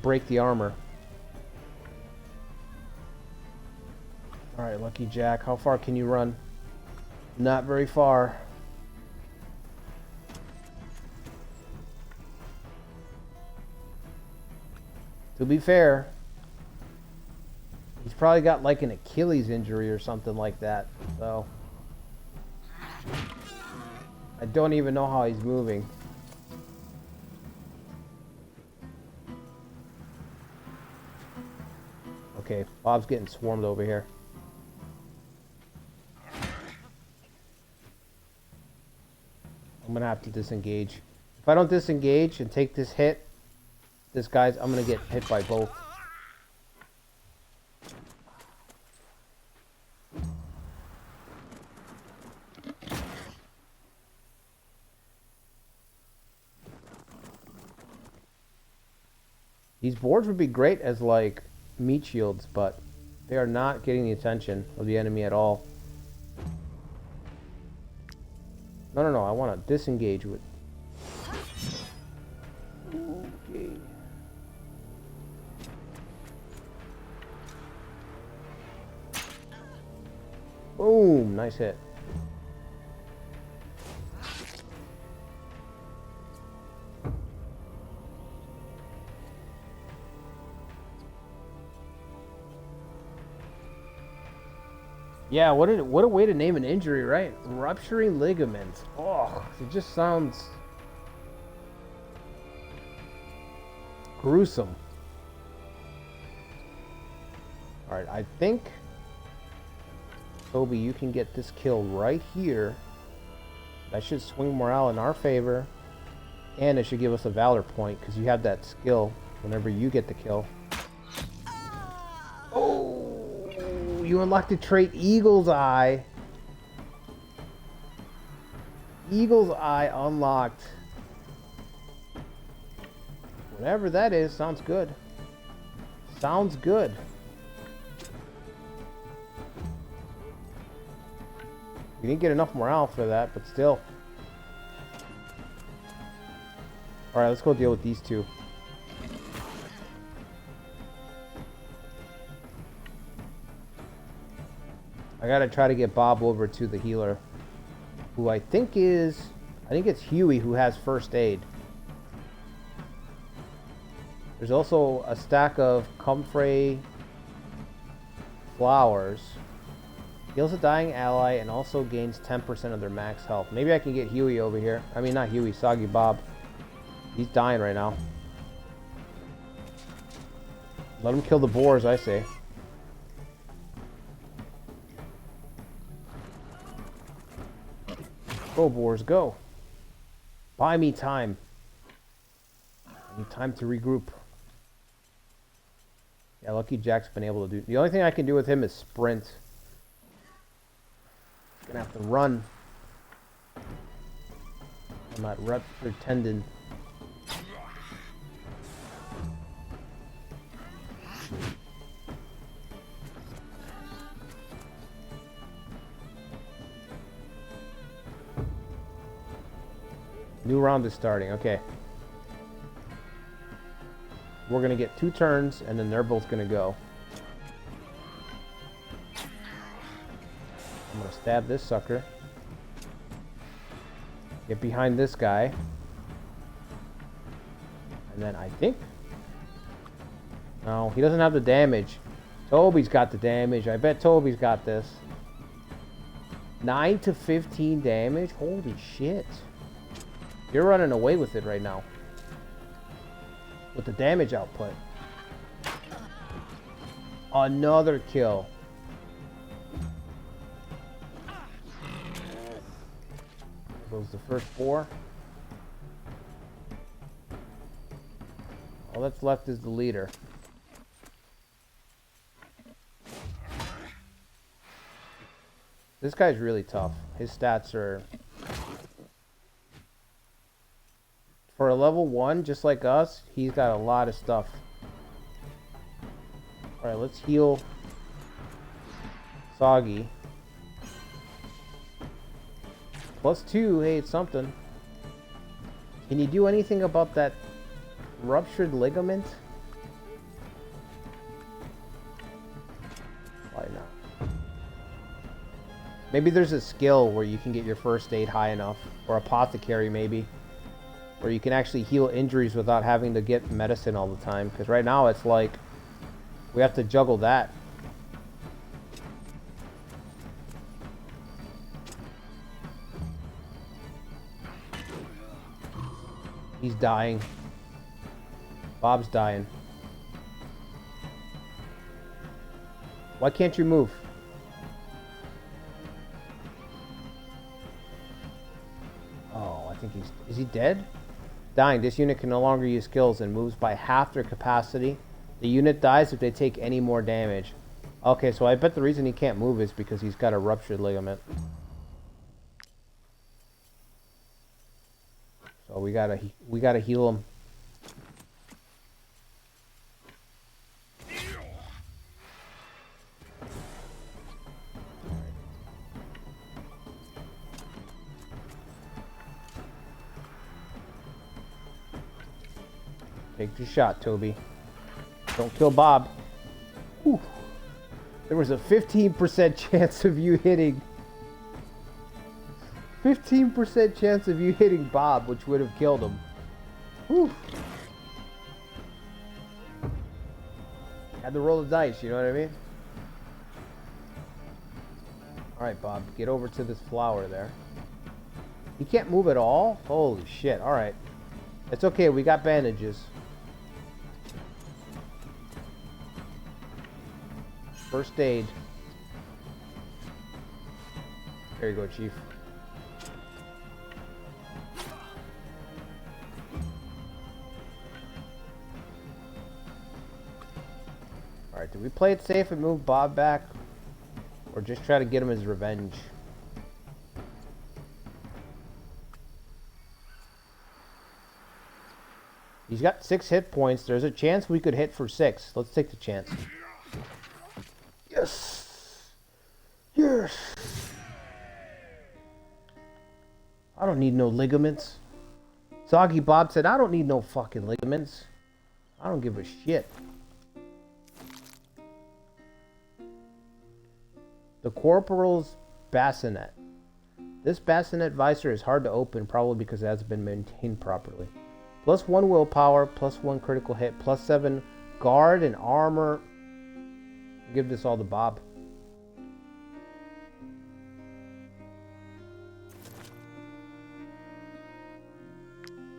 S1: break the armor. Alright, LuckyJack, how far can you run? Not very far. To be fair, he's probably got like an Achilles injury or something like that, so I don't even know how he's moving. Okay, Bob's getting swarmed over here. I'm gonna have to disengage. If I don't disengage and take this hit, I'm gonna get hit by both. These boards would be great as like meat shields, but they are not getting the attention of the enemy at all. No, I want to disengage with. Okay. Boom, nice hit. Yeah, what a way to name an injury, right? Rupturing ligaments. Oh, it just sounds gruesome. All right, I think Toby, you can get this kill right here. That should swing morale in our favor, and it should give us a valor point because you have that skill whenever you get the kill. Oh, you unlocked the trait Eagle's Eye. Eagle's Eye unlocked. Whatever that is, sounds good. Sounds good. We didn't get enough morale for that, but still. Alright, let's go deal with these two. I gotta try to get Bob over to the healer, who I think it's Huey who has first aid. There's also a stack of comfrey flowers. Heals a dying ally and also gains 10% of their max health. Maybe I can get Huey over here. I mean, not Huey, Soggy Bob. He's dying right now. Let him kill the boars, I say. Go, boars, go. Buy me time. I need time to regroup. Yeah, LuckyJack's been able to do... The only thing I can do with him is sprint. Gonna have to run on that ruptured tendon. New round is starting. Okay. We're gonna get 2 turns and then they're both gonna go. I'm gonna stab this sucker. Get behind this guy. And then I think... No, he doesn't have the damage. Toby's got the damage. I bet Toby's got this. 9 to 15 damage? Holy shit. You're running away with it right now. With the damage output. Another kill. Goes the first 4. All that's left is the leader. This guy's really tough. His stats are... For a level 1, just like us, he's got a lot of stuff. Alright, let's heal Soggy. +2, hey, it's something. Can you do anything about that ruptured ligament? Why not? Maybe there's a skill where you can get your first aid high enough. Or apothecary, maybe. Where you can actually heal injuries without having to get medicine all the time. Because right now it's like, we have to juggle that. He's dying. Bob's dying. Why can't you move? Oh, I think he's... Is he dead? Dying. This unit can no longer use skills and moves by half their capacity. The unit dies if they take any more damage. Okay, so I bet the reason he can't move is because he's got a ruptured ligament. So we gotta heal him. Take your shot, Toby. Don't kill Bob. Whew. There was a 15% chance of you hitting. 15% chance of you hitting Bob, which would have killed him. Whew. Had to roll the dice, you know what I mean? Alright, Bob, get over to this flower there. He can't move at all? Holy shit, alright. It's okay, we got bandages. First aid. There you go, Chief. Alright, do we play it safe and move Bob back? Or just try to get him his revenge? He's got 6 hit points. There's a chance we could hit for 6. Let's take the chance. Yes! Yes! I don't need no ligaments. Soggy Bob said, I don't need no fucking ligaments. I don't give a shit. The Corporal's Bassinet. This bassinet visor is hard to open, probably because it hasn't been maintained properly. +1 willpower, +1 critical hit, +7 guard and armor. Give this all to Bob.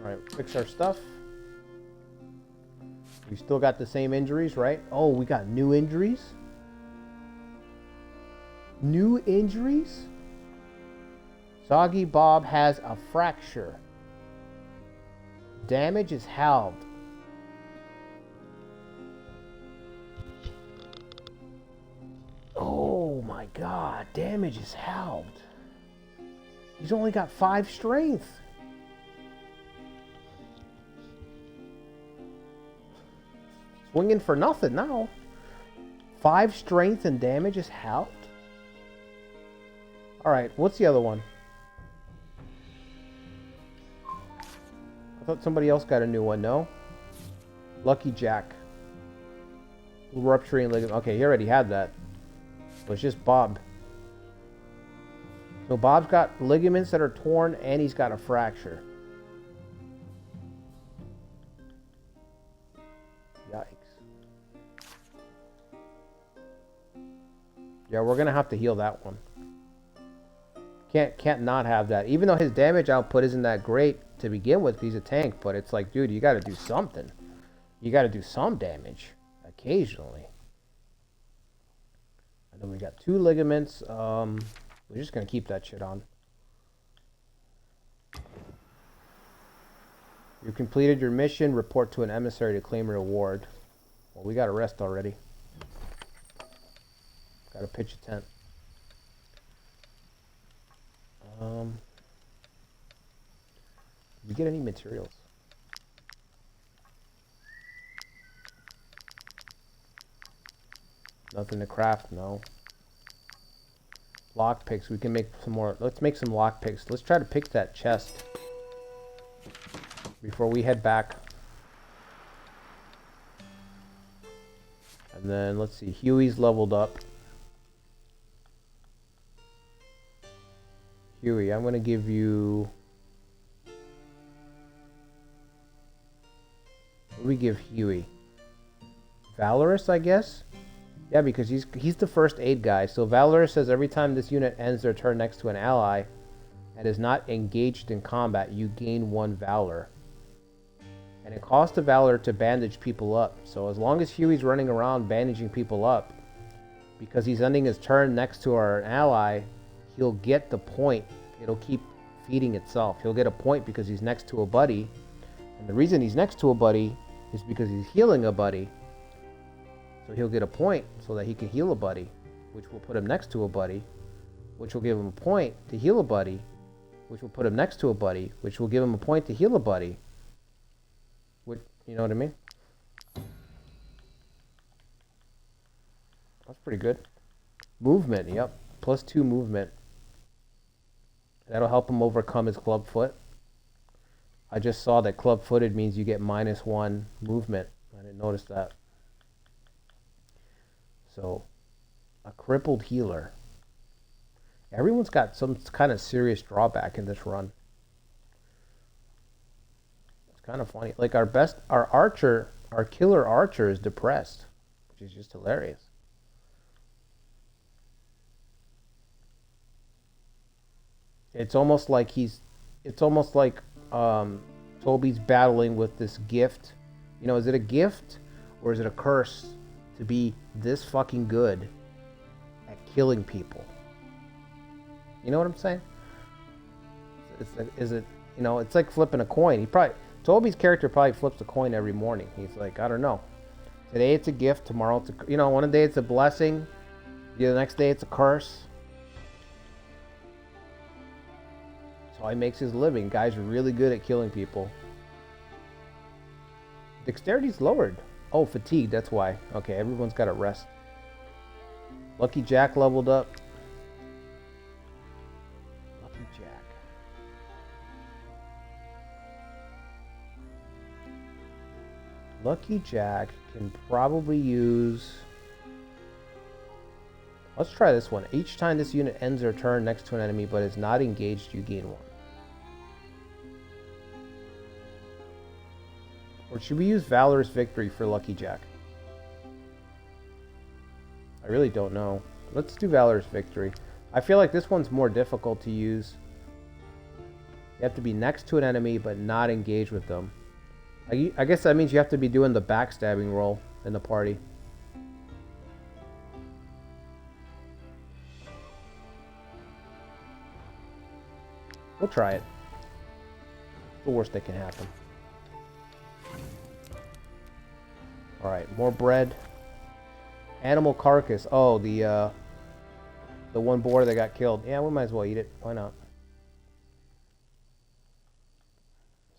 S1: Alright, fix our stuff. We still got the same injuries, right? Oh, we got new injuries? New injuries? Soggy Bob has a fracture. Damage is halved. Oh my god, damage is halved. He's only got 5 strength. Swinging for nothing now. 5 strength and damage is halved? Alright, what's the other one? I thought somebody else got a new one, no? LuckyJack. Rupturing ligament. Okay, he already had that. So it's just Bob. So Bob's got ligaments that are torn and he's got a fracture. Yikes. Yeah, we're gonna have to heal that one. Can't not have that. Even though his damage output isn't that great to begin with, he's a tank, but it's like, dude, you gotta do something. You gotta do some damage occasionally. And then we got 2 ligaments. We're just gonna keep that shit on. You completed your mission. Report to an emissary to claim a reward. Well, we got a rest already. Gotta pitch a tent. Did we get any materials? Nothing to craft, no. Lockpicks, we can make some more. Let's make some lockpicks. Let's try to pick that chest before we head back. And then, let's see, Huey's leveled up. Huey, I'm going to give you... What do we give Huey? Valorous, I guess? Yeah, because he's the first aid guy. So Valorous says every time this unit ends their turn next to an ally and is not engaged in combat, you gain 1 Valor. And it costs a Valor to bandage people up. So as long as Huey's running around bandaging people up, because he's ending his turn next to our ally, he'll get the point. It'll keep feeding itself. He'll get a point because he's next to a buddy. And the reason he's next to a buddy is because he's healing a buddy. So he'll get a point so that he can heal a buddy, which will put him next to a buddy, which will give him a point to heal a buddy, which will put him next to a buddy, which will give him a point to heal a buddy. Which, you know what I mean? That's pretty good. Movement, yep. +2 movement. That'll help him overcome his club foot. I just saw that club-footed means you get -1 movement. I didn't notice that. So, a crippled healer. Everyone's got some kind of serious drawback in this run. It's kind of funny. Like our killer archer is depressed, which is just hilarious. It's almost like Toby's battling with this gift. You know, is it a gift or is it a curse to be this fucking good at killing people? You know what I'm saying? Is it, you know, it's like flipping a coin. Toby's character probably flips a coin every morning. He's like, I don't know. Today it's a gift, tomorrow it's one day it's a blessing, the next day it's a curse. That's how he makes his living. Guys are really good at killing people. Dexterity's lowered. Oh, fatigue, that's why. Okay, everyone's got to rest. LuckyJack leveled up. LuckyJack. LuckyJack can probably use... Let's try this one. Each time this unit ends their turn next to an enemy but is not engaged, you gain 1. Or should we use Valorous Victory for LuckyJack? I really don't know. Let's do Valorous Victory. I feel like this one's more difficult to use. You have to be next to an enemy but not engaged with them. I guess that means you have to be doing the backstabbing roll in the party. We'll try it. It's the worst that can happen. Alright, more bread. Animal carcass. Oh, the one boar that got killed. Yeah, we might as well eat it. Why not?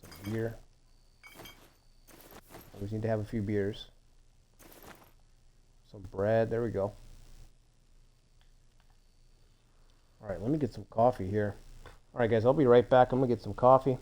S1: Some beer. Always need to have a few beers. Some bread. There we go. Alright, let me get some coffee here. Alright guys, I'll be right back. I'm going to get some coffee.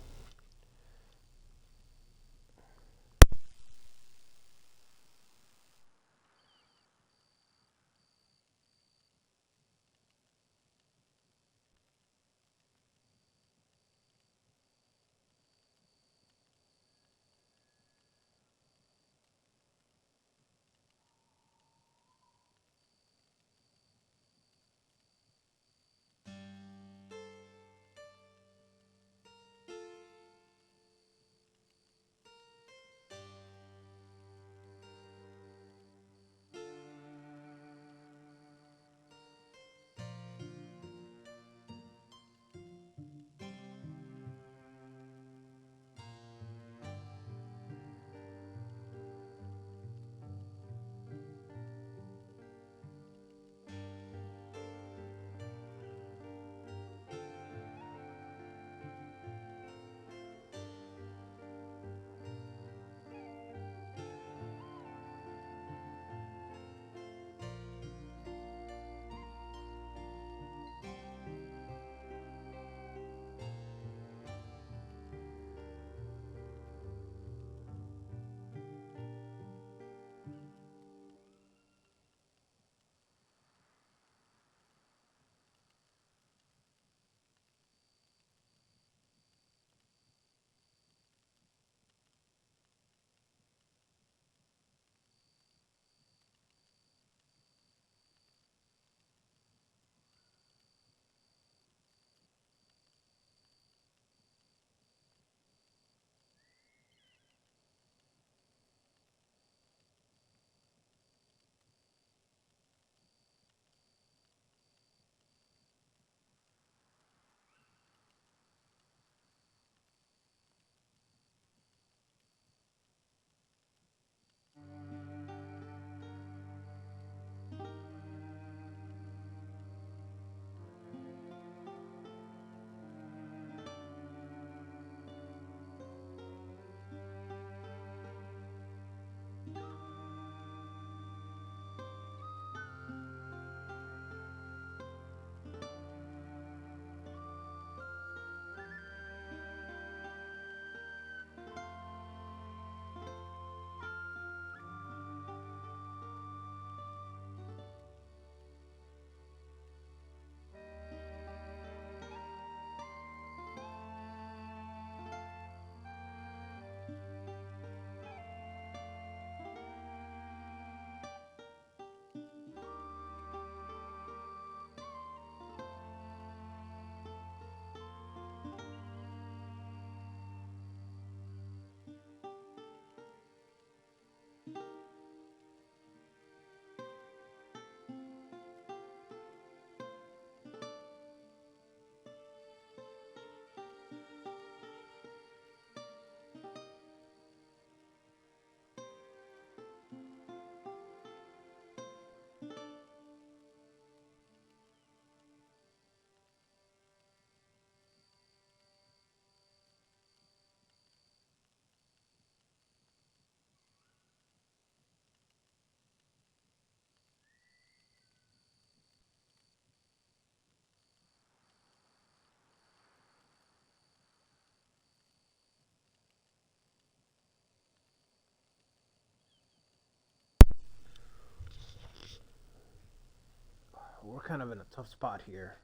S1: kind of in a tough spot here.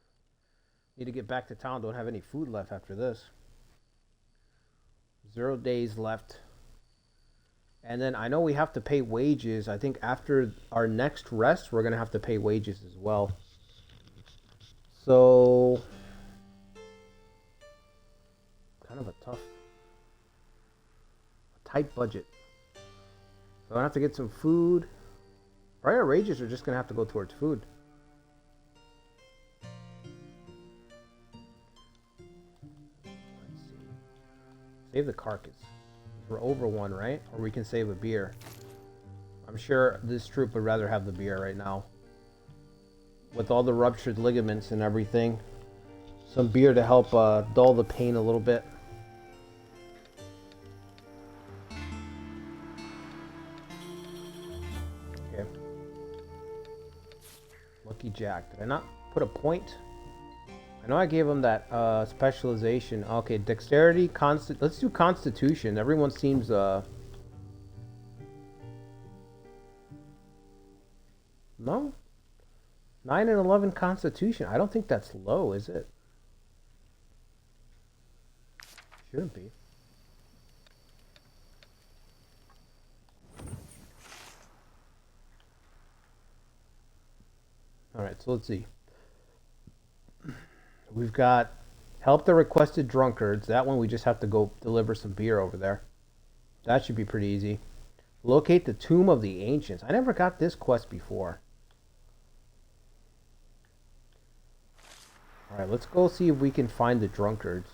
S1: Need to get back to town. Don't have any food left after this. 0 days left. And then I know we have to pay wages. I think after our next rest, we're going to have to pay wages as well. So, kind of a tight budget. So I have to get some food. Probably our wages are just going to have to go towards food. Let's see. Save the carcass. We're over 1, right? Or we can save a beer. I'm sure this troop would rather have the beer right now. With all the ruptured ligaments and everything. Some beer to help dull the pain a little bit. Okay. LuckyJack. Did I not put a point? I know I gave him that specialization. Okay, dexterity, let's do constitution. Everyone seems no? 9 and 11 constitution. I don't think that's low, is it? Shouldn't be. Alright, so let's see. We've got help the requested drunkards. That one we just have to go deliver some beer over there. That should be pretty easy. Locate the tomb of the ancients. I never got this quest before. Alright, let's go see if we can find the drunkards.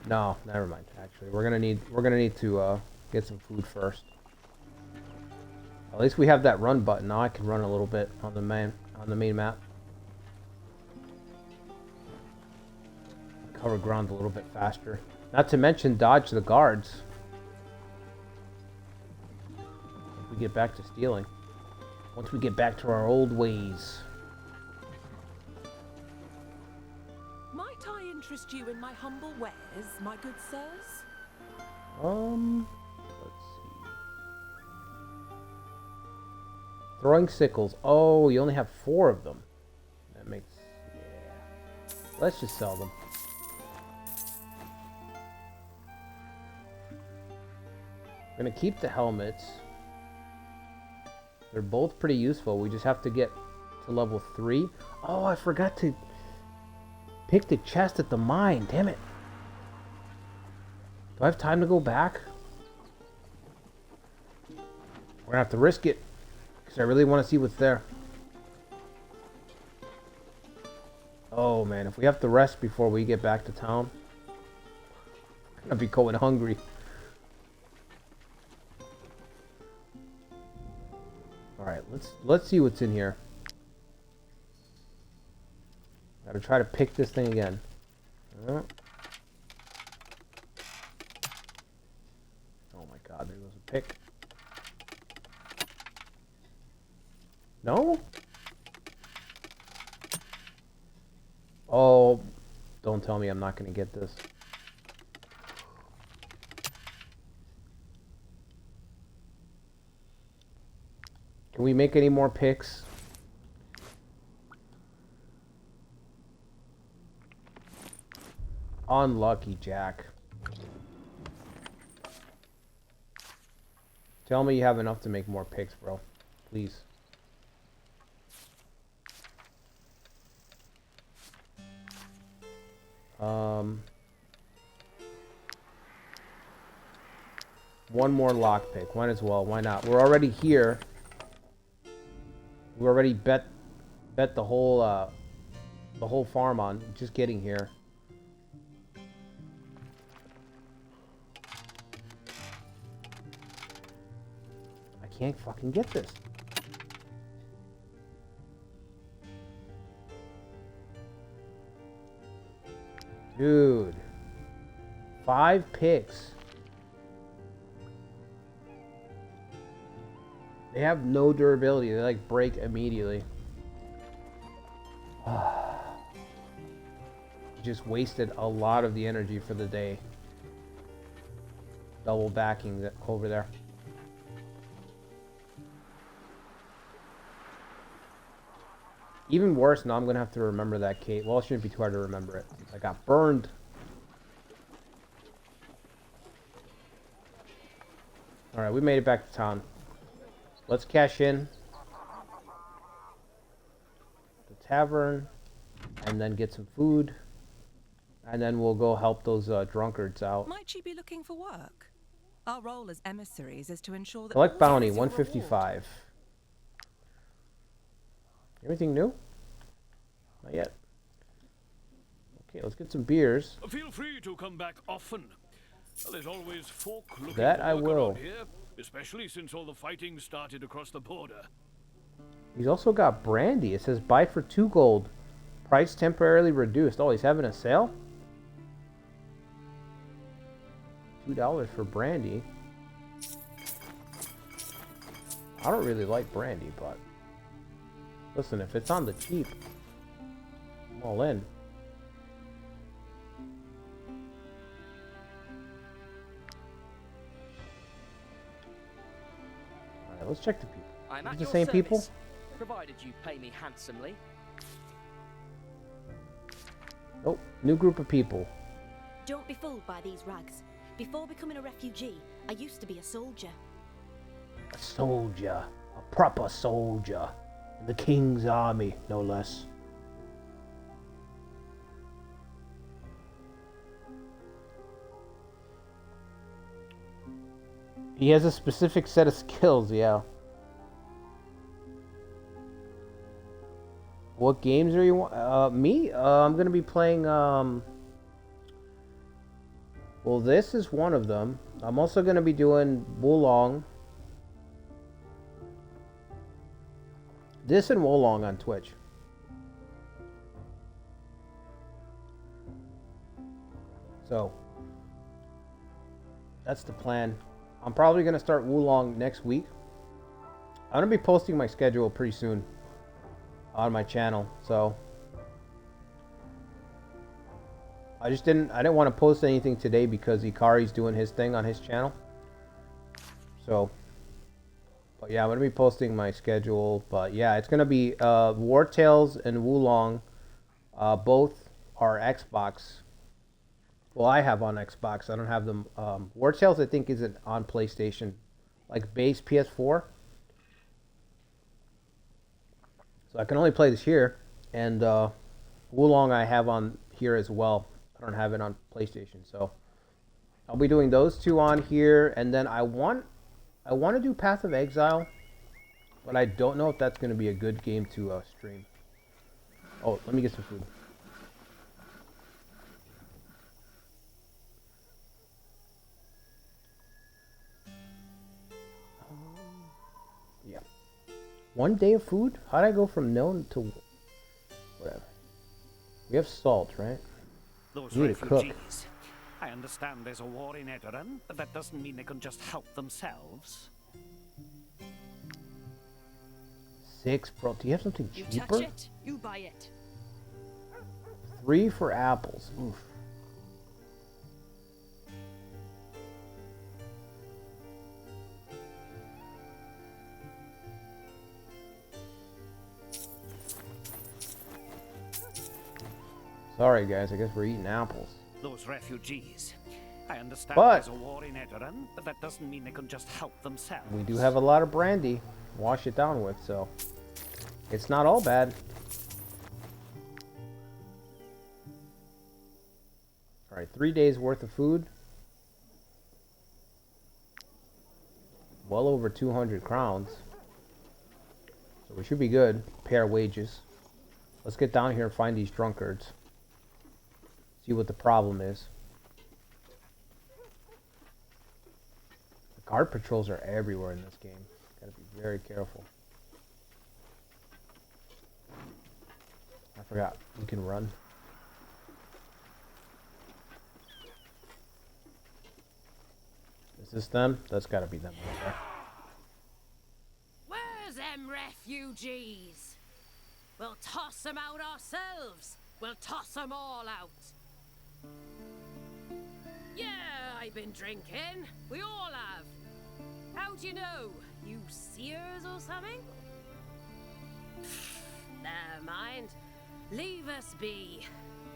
S1: No, never mind. Actually, we're gonna need to get some food first. At least we have that run button. Now I can run a little bit on the main map. Cover ground a little bit faster. Not to mention dodge the guards. If we get back to stealing. Once we get back to our old ways.
S5: Might I interest you in my humble wares, my good sirs?
S1: Let's see. Throwing sickles. Oh, you only have 4 of them. That makes... yeah. Let's just sell them. We're going to keep the helmets. They're both pretty useful. We just have to get to level 3. Oh, I forgot to pick the chest at the mine. Damn it. Do I have time to go back? We're going to have to risk it. Because I really want to see what's there. Oh, man. If we have to rest before we get back to town, I'm going to be going hungry. Alright, let's see what's in here. Gotta try to pick this thing again. Oh my god, there goes a pick. No? Oh, don't tell me I'm not gonna get this. Can we make any more picks? Unlucky, Jack. Tell me you have enough to make more picks, bro. Please. One more lockpick. Might as well. Why not? We're already here. We already bet the whole farm on just getting here. I can't fucking get this. Dude. 5 picks. They have no durability. They like break immediately. Just wasted a lot of the energy for the day. Double backing that over there. Even worse, now I'm going to have to remember that cave. Well, it shouldn't be too hard to remember it. I got burned. Alright, we made it back to town. Let's cash in. The tavern. And then get some food. And then we'll go help those drunkards out.
S5: Might you be looking for work? Our role as emissaries is to ensure that...
S1: Collect bounty,
S5: all service is
S1: 155. Anything new? Not yet. Okay, let's get some beers.
S3: Feel free to come back often. There's always folk looking
S1: That
S3: for
S1: I
S3: work
S1: will.
S3: around here, especially since all the fighting started across the border.
S1: He's also got brandy. It says buy for 2 gold. Price temporarily reduced. Oh, he's having a sale? $2 for brandy. I don't really like brandy, but listen, if it's on the cheap, I'm all in. Alright, let's check the people.
S4: I'm
S1: Is
S4: at
S1: it the
S4: your
S1: same
S4: service,
S1: people?
S4: provided you pay me handsomely.
S1: Nope, new group of people.
S9: Don't be fooled by these rags. Before becoming a refugee, I used to be a soldier.
S1: A soldier. A proper soldier. In the king's army, no less. He has a specific set of skills, yeah. What games are you me? I'm gonna be playing well, this is one of them. I'm also gonna be doing Wulong. This and Wulong on Twitch. So that's the plan. I'm probably gonna start Wulong next week. I'm gonna be posting my schedule pretty soon on my channel, so I didn't want to post anything today because Ikari's doing his thing on his channel. So, but yeah, I'm gonna be posting my schedule. But yeah, it's gonna be Wartales and Wulong. Both are Xbox. Well, I have on Xbox. I don't have them. Wartales, I think, isn't on PlayStation, like base PS4. So I can only play this here, and Wulong I have on here as well. I don't have it on PlayStation, so I'll be doing those two on here, and then I want to do Path of Exile, but I don't know if that's going to be a good game to stream. Oh, let me get some food. Yeah. 1 day of food? How'd I go from known to whatever? We have salt, right?
S3: Those
S1: We need to cook.
S3: refugees. I understand there's a war in Edoran, but that doesn't mean they can just help themselves.
S1: 6, bro. Do you have something
S6: You
S1: cheaper?
S6: touch it, you buy it.
S1: 3 for apples. Oof. Sorry, guys. I guess we're eating apples.
S3: Those refugees. I understand
S1: But
S3: there's a war in Edoran, but that doesn't mean they can just help themselves.
S1: we do have a lot of brandy to wash it down with, so it's not all bad. Alright, 3 days worth of food. Well over 200 crowns. So we should be good. Pay our wages. Let's get down here and find these drunkards. See what the problem is. The guard patrols are everywhere in this game. Gotta be very careful. I forgot. We can run. Is this them? That's gotta be them right there.
S6: Where's them refugees? We'll toss them out ourselves. We'll toss them all out. Yeah, I've been drinking. We all have. How do you know? You seers or something? Never mind. Leave us be.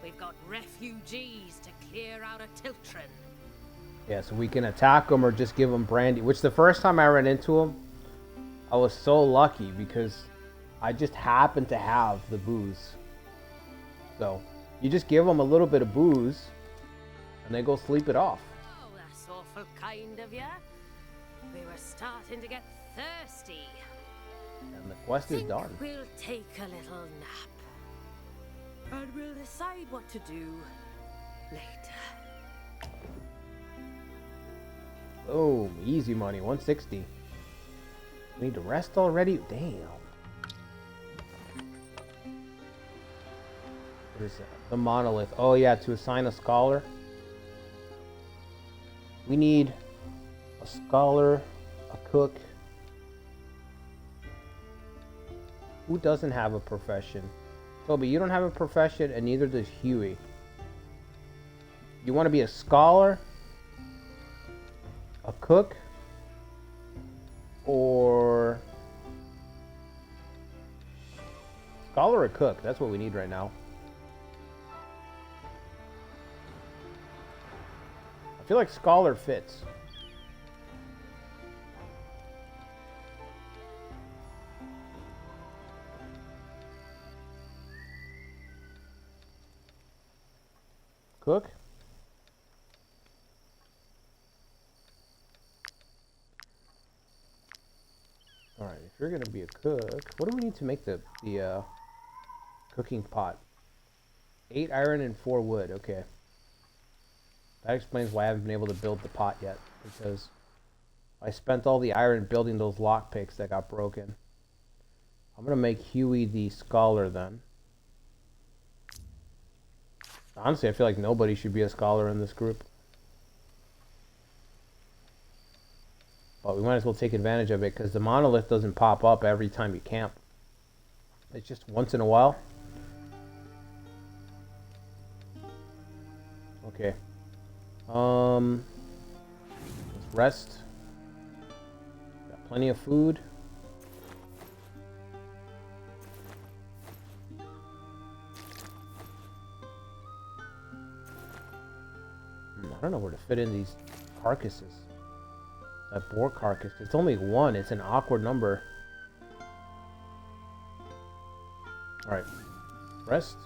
S6: We've got refugees to clear out of Tiltron.
S1: Yeah, so we can attack them or just give them brandy. Which the first time I ran into them, I was so lucky because I just happened to have the booze. So you just give them a little bit of booze and they go sleep it off.
S6: Oh, that's awful kind of you. We were starting to get thirsty.
S1: And the quest is done.
S6: We'll take a little nap. And we'll decide what to do later.
S1: Boom, easy money, 160. We need to rest already? Damn. What is that? The monolith. Oh yeah, to assign a scholar. We need a scholar, a cook. Who doesn't have a profession? Toby, you don't have a profession, and neither does Huey. You want to be a scholar, a cook, or scholar or cook? That's what we need right now. I feel like scholar fits. Cook? Alright, if you're gonna be a cook, what do we need to make the cooking pot? 8 iron and 4 wood, okay. That explains why I haven't been able to build the pot yet, because I spent all the iron building those lockpicks that got broken. I'm gonna make Huey the scholar then. Honestly, I feel like nobody should be a scholar in this group. But we might as well take advantage of it, because the monolith doesn't pop up every time you camp. It's just once in a while. Okay. Let's rest. Got plenty of food. I don't know where to fit in these carcasses. That boar carcass. It's only one. It's an awkward number. Alright. Rest.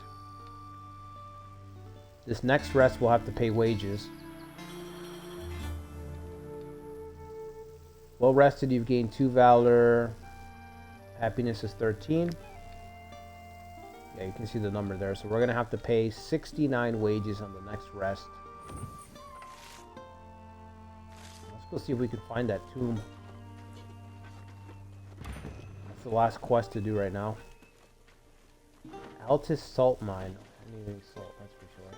S1: This next rest we'll have to pay wages. Well rested, you've gained 2 valor. Happiness is 13. Yeah, you can see the number there. So we're going to have to pay 69 wages on the next rest. Let's go see if we can find that tomb. That's the last quest to do right now. Altus salt mine. I need any salt, that's for sure.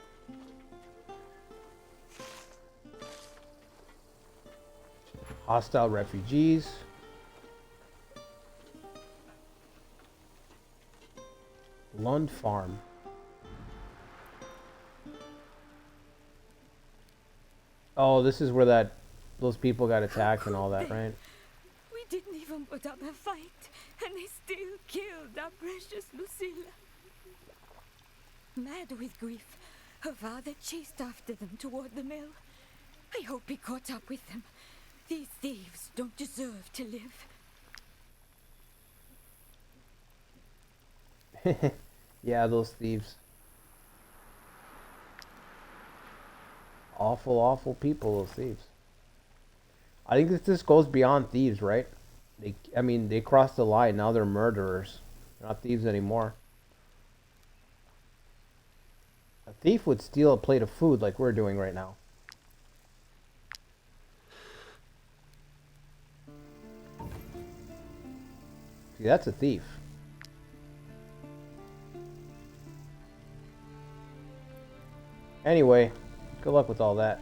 S1: Hostile refugees. Lund Farm. Oh, this is where those people got attacked and all that, right?
S2: We didn't even put up a fight, and they still killed our precious Lucilla. Mad with grief, her father chased after them toward the mill. I hope he caught up with them. These thieves don't deserve to live.
S1: Yeah, those thieves. Awful, awful people, those thieves. I think that this goes beyond thieves, right? They crossed the line. Now they're murderers. They're not thieves anymore. A thief would steal a plate of food like we're doing right now. See, that's a thief. Anyway, good luck with all that.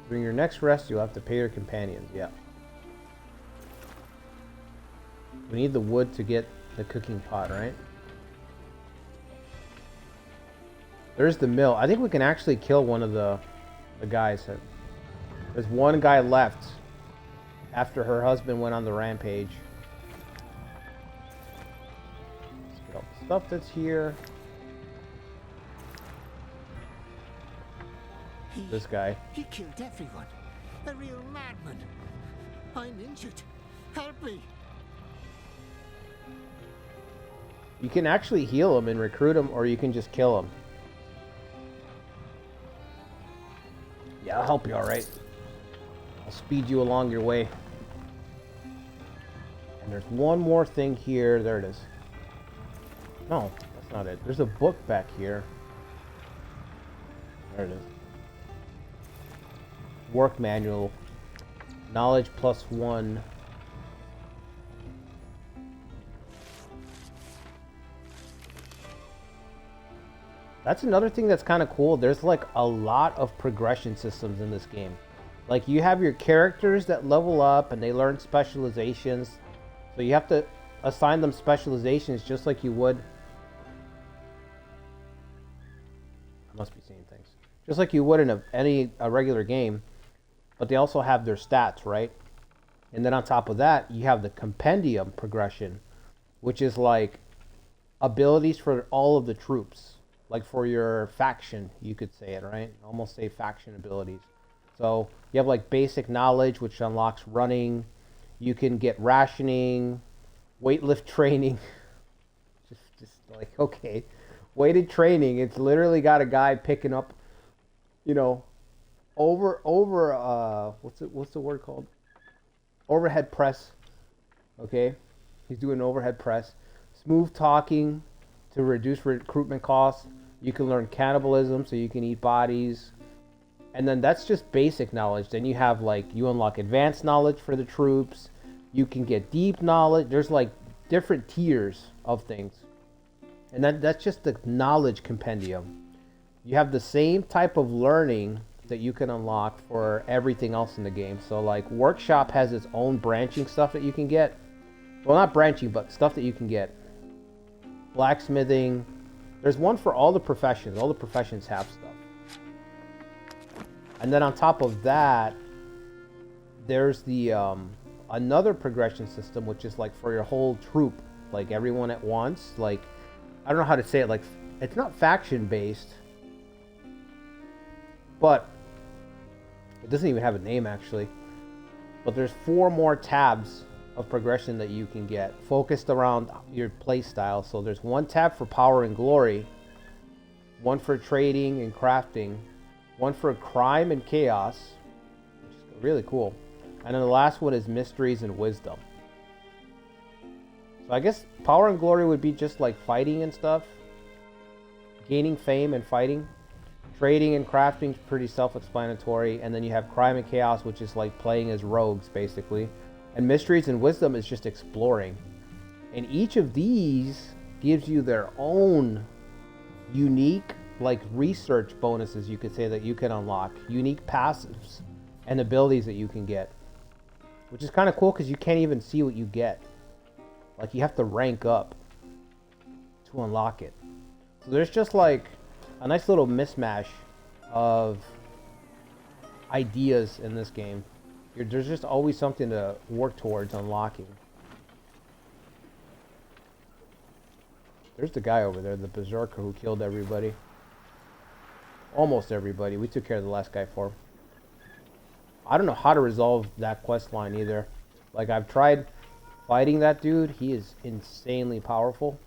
S1: During your next rest, you'll have to pay your companions. Yeah. We need the wood to get the cooking pot, right? There's the mill. I think we can actually kill one of the guys. There's one guy left. after her husband went on the rampage. Let's get all the stuff that's here. This guy.
S8: He killed everyone. A real madman. I'm injured. Help me.
S1: You can actually heal him and recruit him, or you can just kill him. Yeah, I'll help you, alright. I'll speed you along your way. And there's one more thing here. There it is. No, that's not it. There's a book back here. There it is. Work manual. Knowledge +1. That's another thing that's kind of cool. There's like a lot of progression systems in this game. Like you have your characters that level up and they learn specializations. So you have to assign them specializations just like you would. I must be seeing things. Just like you would in a regular game. But they also have their stats, right? And then on top of that, you have the compendium progression, which is like abilities for all of the troops. Like for your faction, you could say it, right? Almost say faction abilities. So you have like basic knowledge, which unlocks running. You can get rationing, weightlift training. just like, okay. Weighted training, it's literally got a guy picking up, you know, what's the word called? Overhead press. Okay? He's doing overhead press. Smooth talking to reduce recruitment costs. You can learn cannibalism, so you can eat bodies. And then that's just basic knowledge. Then you have like, you unlock advanced knowledge for the troops. You can get deep knowledge. There's like different tiers of things. And that's just the knowledge compendium. You have the same type of learning that you can unlock for everything else in the game. So like Workshop has its own branching stuff that you can get. Well, not branching, but stuff that you can get. Blacksmithing. There's one for all the professions. All the professions have stuff. And then on top of that, there's the another progression system, which is like for your whole troop, like everyone at once. Like, I don't know how to say it. Like, it's not faction based, but it doesn't even have a name actually. But there's 4 more tabs of progression that you can get focused around your play style. So there's 1 tab for power and glory, 1 for trading and crafting, 1 for crime and chaos, which is really cool, and then the last one is mysteries and wisdom. So I guess power and glory would be just like fighting and stuff, gaining fame and fighting. Trading and crafting is pretty self-explanatory, and then you have crime and chaos, which is like playing as rogues basically. And mysteries and wisdom is just exploring. And each of these gives you their own unique, like research bonuses, you could say, that you can unlock. Unique passives and abilities that you can get. Which is kind of cool because you can't even see what you get. Like, you have to rank up to unlock it. So there's just like a nice little mismatch of ideas in this game. There's just always something to work towards unlocking. There's the guy over there, the berserker who killed everybody. Almost everybody. We took care of the last guy for him. I don't know how to resolve that quest line either. Like, I've tried fighting that dude. He is insanely powerful.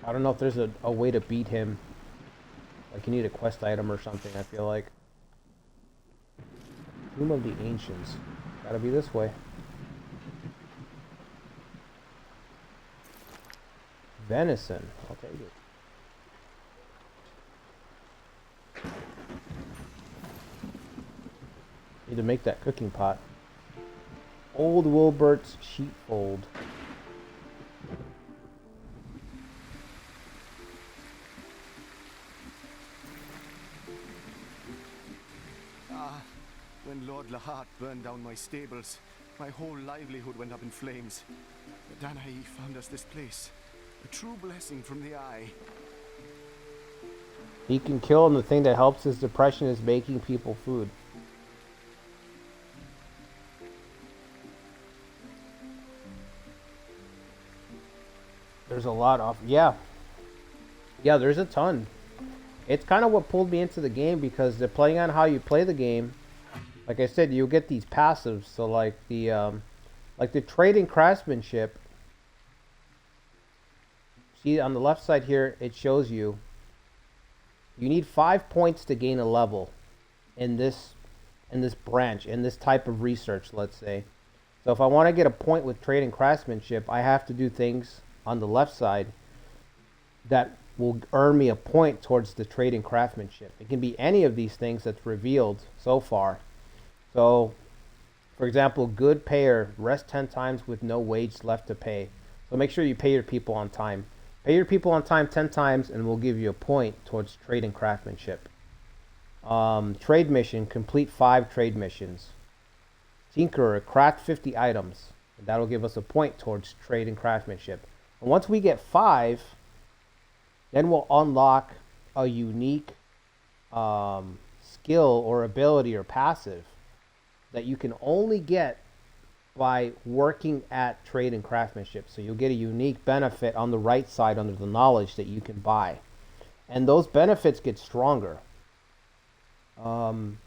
S1: I don't know if there's a way to beat him. Like, you need a quest item or something, I feel like. Tomb of the Ancients. Gotta be this way. Venison. I'll take it. Need to make that cooking pot. Old Wilbert's sheepfold.
S10: When Lord Lahart burned down my stables, my whole livelihood went up in flames. But Danae found us this place. A true blessing from the eye.
S1: He can kill him. The thing that helps his depression is making people food. There's a lot of, yeah. Yeah, there's a ton. It's kind of what pulled me into the game because depending on how you play the game, like I said, you'll get these passives. So like the trading craftsmanship. See on the left side here, it shows you need 5 points to gain a level in this branch, in this type of research, let's say. So if I want to get a point with trading craftsmanship, I have to do things on the left side that will earn me a point towards the trading craftsmanship. It can be any of these things that's revealed so far. So, for example, good payer, rest 10 times with no wage left to pay. So make sure you pay your people on time. Pay your people on time 10 times and we'll give you a point towards trading craftsmanship. Trade mission, complete 5 trade missions. Tinkerer, craft 50 items. And that'll give us a point towards trade and craftsmanship. And once we get 5, then we'll unlock a unique skill or ability or passive that you can only get by working at trade and craftsmanship. So you'll get a unique benefit on the right side under the knowledge that you can buy. And those benefits get stronger. And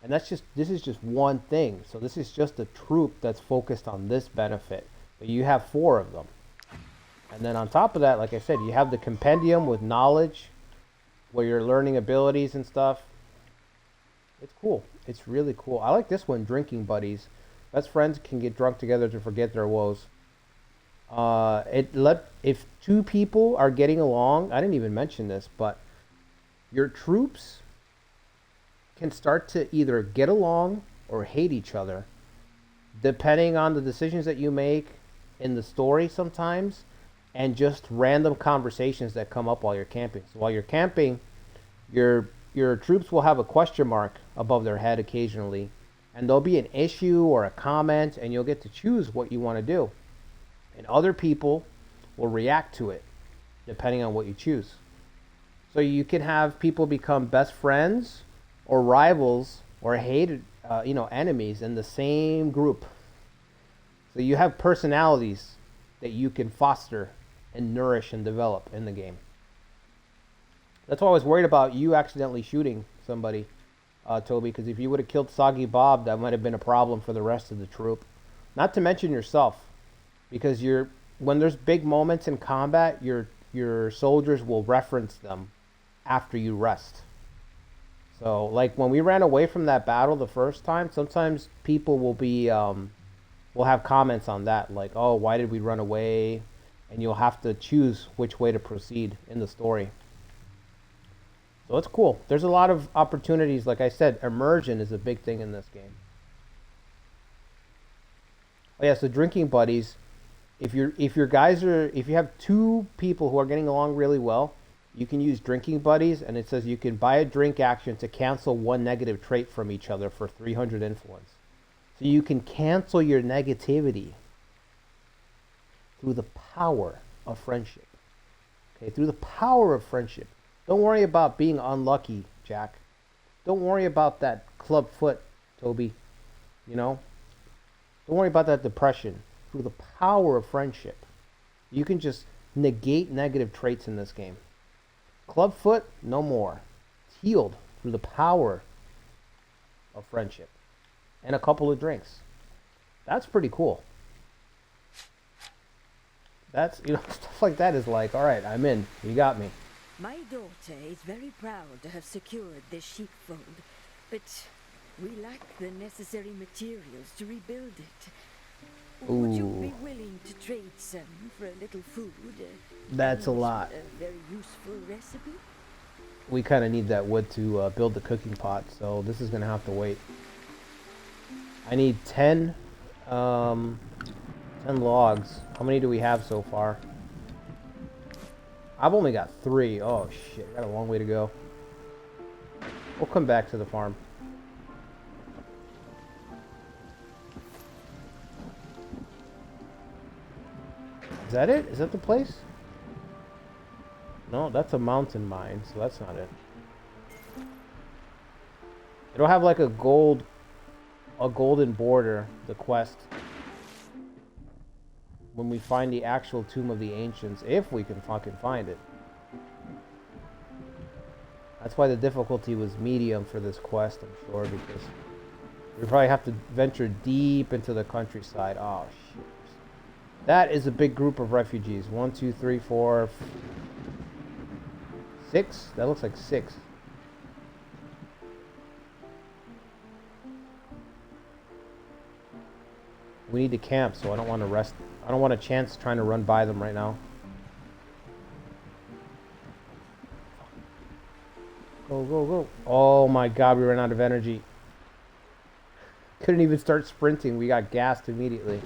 S1: this is just one thing. So this is just a troop that's focused on this benefit. But you have 4 of them. And then on top of that, like I said, you have the compendium with knowledge, where you're learning abilities and stuff. It's cool. It's really cool. I like this one, drinking buddies. Best friends can get drunk together to forget their woes. If 2 people are getting along, I didn't even mention this, but your troops can start to either get along or hate each other, depending on the decisions that you make in the story sometimes, and just random conversations that come up while you're camping. So while you're camping, your troops will have a question mark above their head occasionally, and there'll be an issue or a comment, and you'll get to choose what you want to do. And other people will react to it, depending on what you choose. So you can have people become best friends, or rivals, or hated, enemies in the same group. So you have personalities that you can foster and nourish and develop in the game. That's why I was worried about you accidentally shooting somebody, Toby, because if you would have killed Soggy Bob, that might have been a problem for the rest of the troop. Not to mention yourself, because when there's big moments in combat, your soldiers will reference them after you rest. So, like when we ran away from that battle the first time, sometimes people will have comments on that, like, "Oh, why did we run away?" And you'll have to choose which way to proceed in the story. So it's cool. There's a lot of opportunities. Like I said, immersion is a big thing in this game. Oh yeah, so drinking buddies. If you have 2 people who are getting along really well, you can use drinking buddies, and it says you can buy a drink action to cancel 1 negative trait from each other for 300 influence. So you can cancel your negativity through the power of friendship. Okay, through the power of friendship. Don't worry about being unlucky, Jack. Don't worry about that club foot, Toby. Don't worry about that depression. Through the power of friendship, you can just negate negative traits in this game. Clubfoot, no more. It's healed through the power of friendship and a couple of drinks. That's pretty cool. That's, stuff like that is like, all right, I'm in. You got me.
S2: My daughter is very proud to have secured this sheepfold, but we lack the necessary materials to rebuild it. Would you be willing to trade some for a little food?
S1: That's a lot.
S2: A very useful recipe?
S1: We kind of need that wood to build the cooking pot, so this is going to have to wait. I need 10 logs. How many do we have so far? I've only got 3. Oh shit, got a long way to go. We'll come back to the farm. Is that it? Is that the place? No, that's a mountain mine, so that's not it. It'll have like a golden border, the quest. when we find the actual Tomb of the Ancients, if we can fucking find it. That's why the difficulty was medium for this quest, I'm sure, because we probably have to venture deep into the countryside. Oh, shit. That is a big group of refugees. 1, 2, 3, 4, 6? That looks like 6. We need to camp, so I don't want to rest. I don't want a chance trying to run by them right now. Go, go, go. Oh my god, we ran out of energy. Couldn't even start sprinting. We got gassed immediately.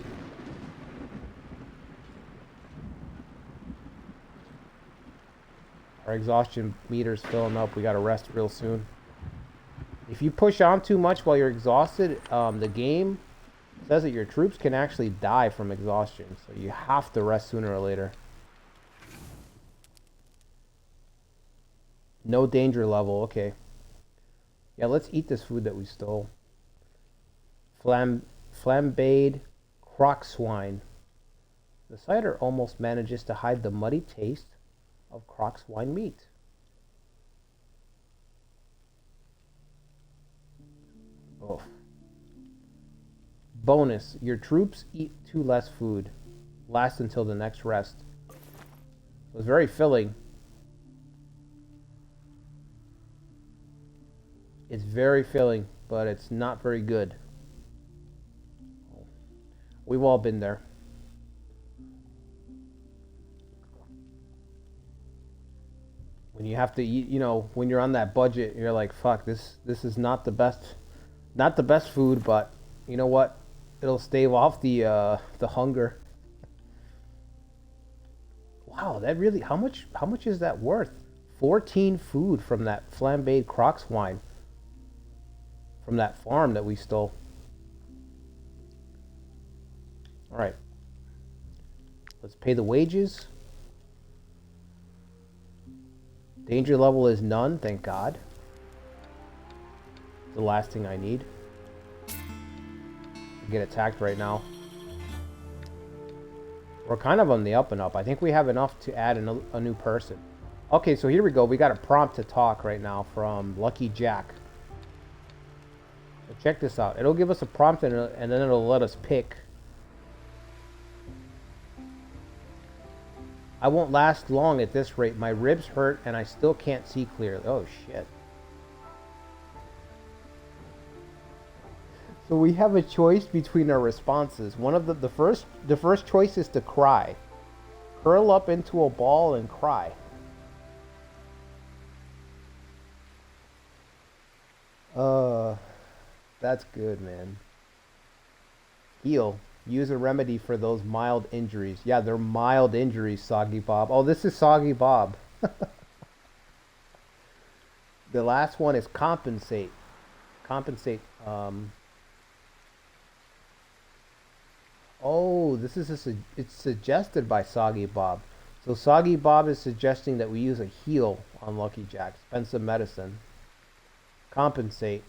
S1: Our exhaustion meter's filling up. We gotta rest real soon. If you push on too much while you're exhausted, the game says that your troops can actually die from exhaustion. So you have to rest sooner or later. No danger level. Okay. Yeah, let's eat this food that we stole. Flambéed croc swine. The cider almost manages to hide the muddy taste of croc swine meat. Oh. Bonus, your troops eat 2 less food. Last until the next rest. It was very filling. It's very filling, but it's not very good. We've all been there. When you have to eat, you know, when you're on that budget, you're like, fuck, this is not the best food, but you know what? It'll stave off the hunger. Wow, that really, how much is that worth? 14 food from that flambéed croc swine. From that farm that we stole. Alright. Let's pay the wages. Danger level is none, thank God. The last thing I need. Get attacked right now. We're kind of on the up and up. I think we have enough to add a new person. Okay, so here we go. We got a prompt to talk right now from LuckyJack. So check this out. It'll give us a prompt and then it'll let us pick. I won't last long at this rate. My ribs hurt and I still can't see clearly. Oh shit. So we have a choice between our responses. One of the first choice is to cry. Curl up into a ball and cry. That's good, man. Heal. Use a remedy for those mild injuries. Yeah, they're mild injuries, Soggy Bob. Oh, this is Soggy Bob. The last one is compensate. Compensate. Oh, this is it's suggested by Soggy Bob. So Soggy Bob is suggesting that we use a heal on LuckyJack. Spend some medicine. Compensate.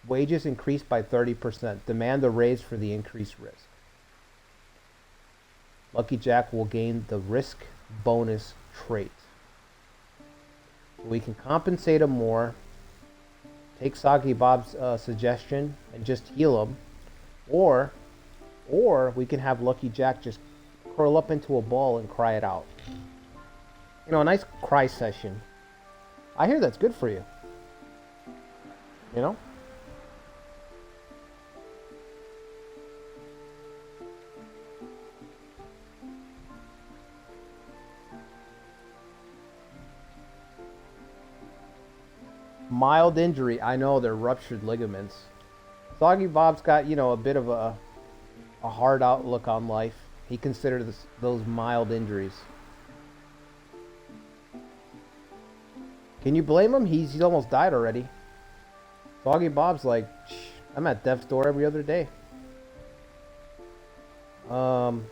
S1: Wages increased by 30%. Demand a raise for the increased risk. LuckyJack will gain the risk bonus trait. We can compensate him more. Take Soggy Bob's suggestion and just heal him. Or we can have LuckyJack just curl up into a ball and cry it out. You know, a nice cry session. I hear that's good for you. You know? Mild injury. I know, they're ruptured ligaments. Soggy Bob's got, you know, a bit of a hard outlook on life. He considers those mild injuries. Can you blame him? He's almost died already. Soggy Bob's like, I'm at death's door every other day. I'm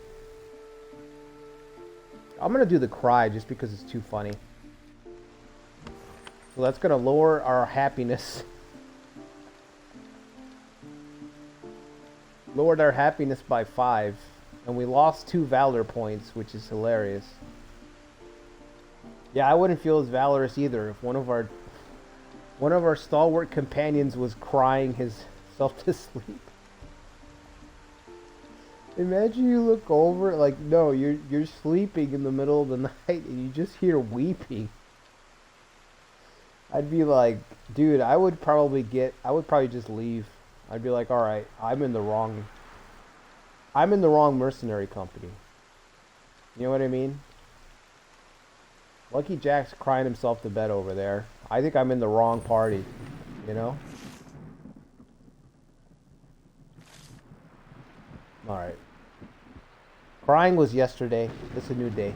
S1: gonna do the cry just because it's too funny. So that's gonna lower our happiness. Lowered our happiness by 5. And we lost 2 valor points, which is hilarious. Yeah, I wouldn't feel as valorous either if one of our stalwart companions was crying himself to sleep. Imagine you look over, like, no, you're sleeping in the middle of the night and you just hear weeping. I'd be like, dude, I would probably just leave. I'd be like, all right, I'm in the wrong mercenary company. You know what I mean? LuckyJack's crying himself to bed over there. I think I'm in the wrong party, you know? Alright. Crying was yesterday. It's a new day.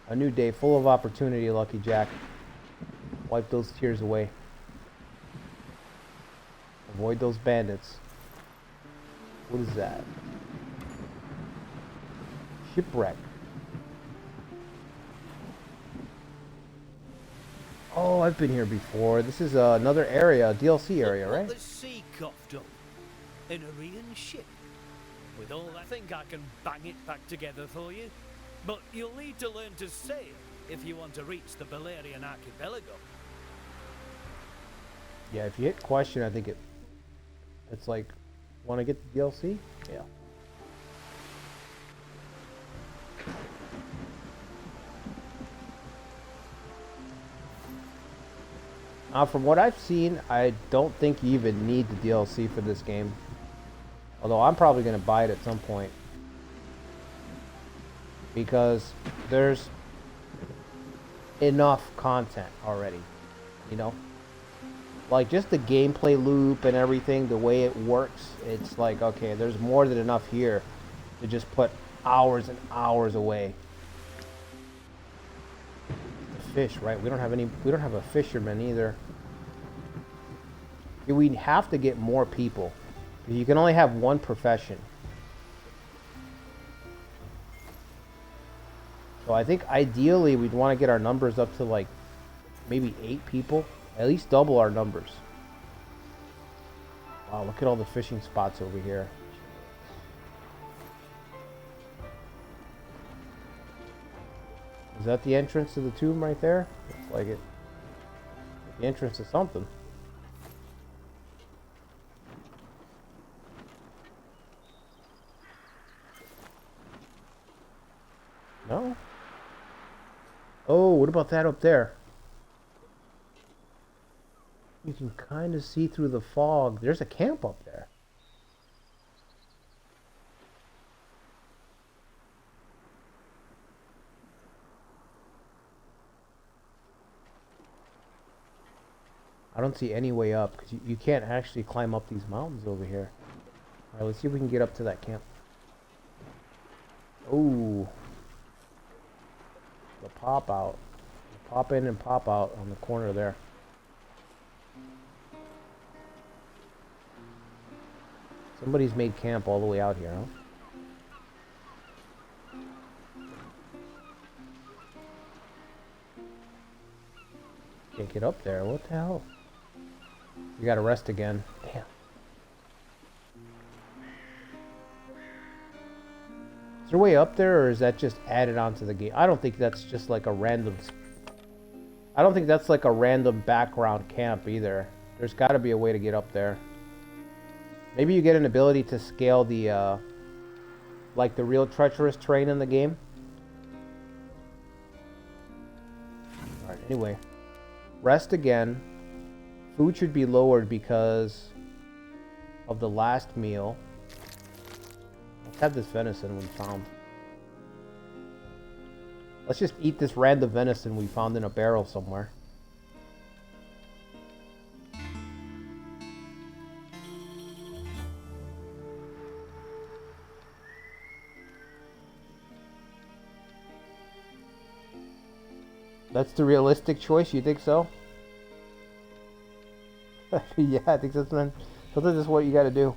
S1: A new day full of opportunity, LuckyJack. Wipe those tears away. Avoid those bandits. What is that? Shipwreck. Oh, I've been here before. This is another area, a DLC area, right?
S3: The sea coughed up. An Arian ship. With all that, I think I can bang it back together for you. But you'll need to learn to sail if you want to reach the Balerian archipelago.
S1: Yeah, if you hit question, I think it's like, want to get the DLC? Yeah. From what I've seen, I don't think you even need the DLC for this game. Although I'm probably going to buy it at some point. Because there's enough content already. You know? Like, just the gameplay loop and everything, the way it works, it's like, okay, there's more than enough here to just put hours and hours away. Fish, right? We don't have a fisherman either. We have to get more people. You can only have one profession. So I think ideally we'd want to get our numbers up to like maybe 8 people. At least double our numbers. Wow, look at all the fishing spots over here. Is that the entrance to the tomb right there? Looks like it. The entrance to something. No? Oh, what about that up there? You can kind of see through the fog. There's a camp up there. I don't see any way up because you can't actually climb up these mountains over here. Alright, let's see if we can get up to that camp. Oh. The pop out. Pop in and pop out on the corner there. Somebody's made camp all the way out here, huh? Can't get up there. What the hell? You gotta rest again. Damn. Is there a way up there, or is that just added onto the game? I don't think that's just like a random... I don't think that's like a random background camp either. There's gotta be a way to get up there. Maybe you get an ability to scale the, like the real treacherous terrain in the game. Alright, anyway. Rest again. Food should be lowered because of the last meal. Let's have this venison we found. Let's just eat this random venison we found in a barrel somewhere. That's the realistic choice? You think so? Yeah, I think that's just what you gotta do.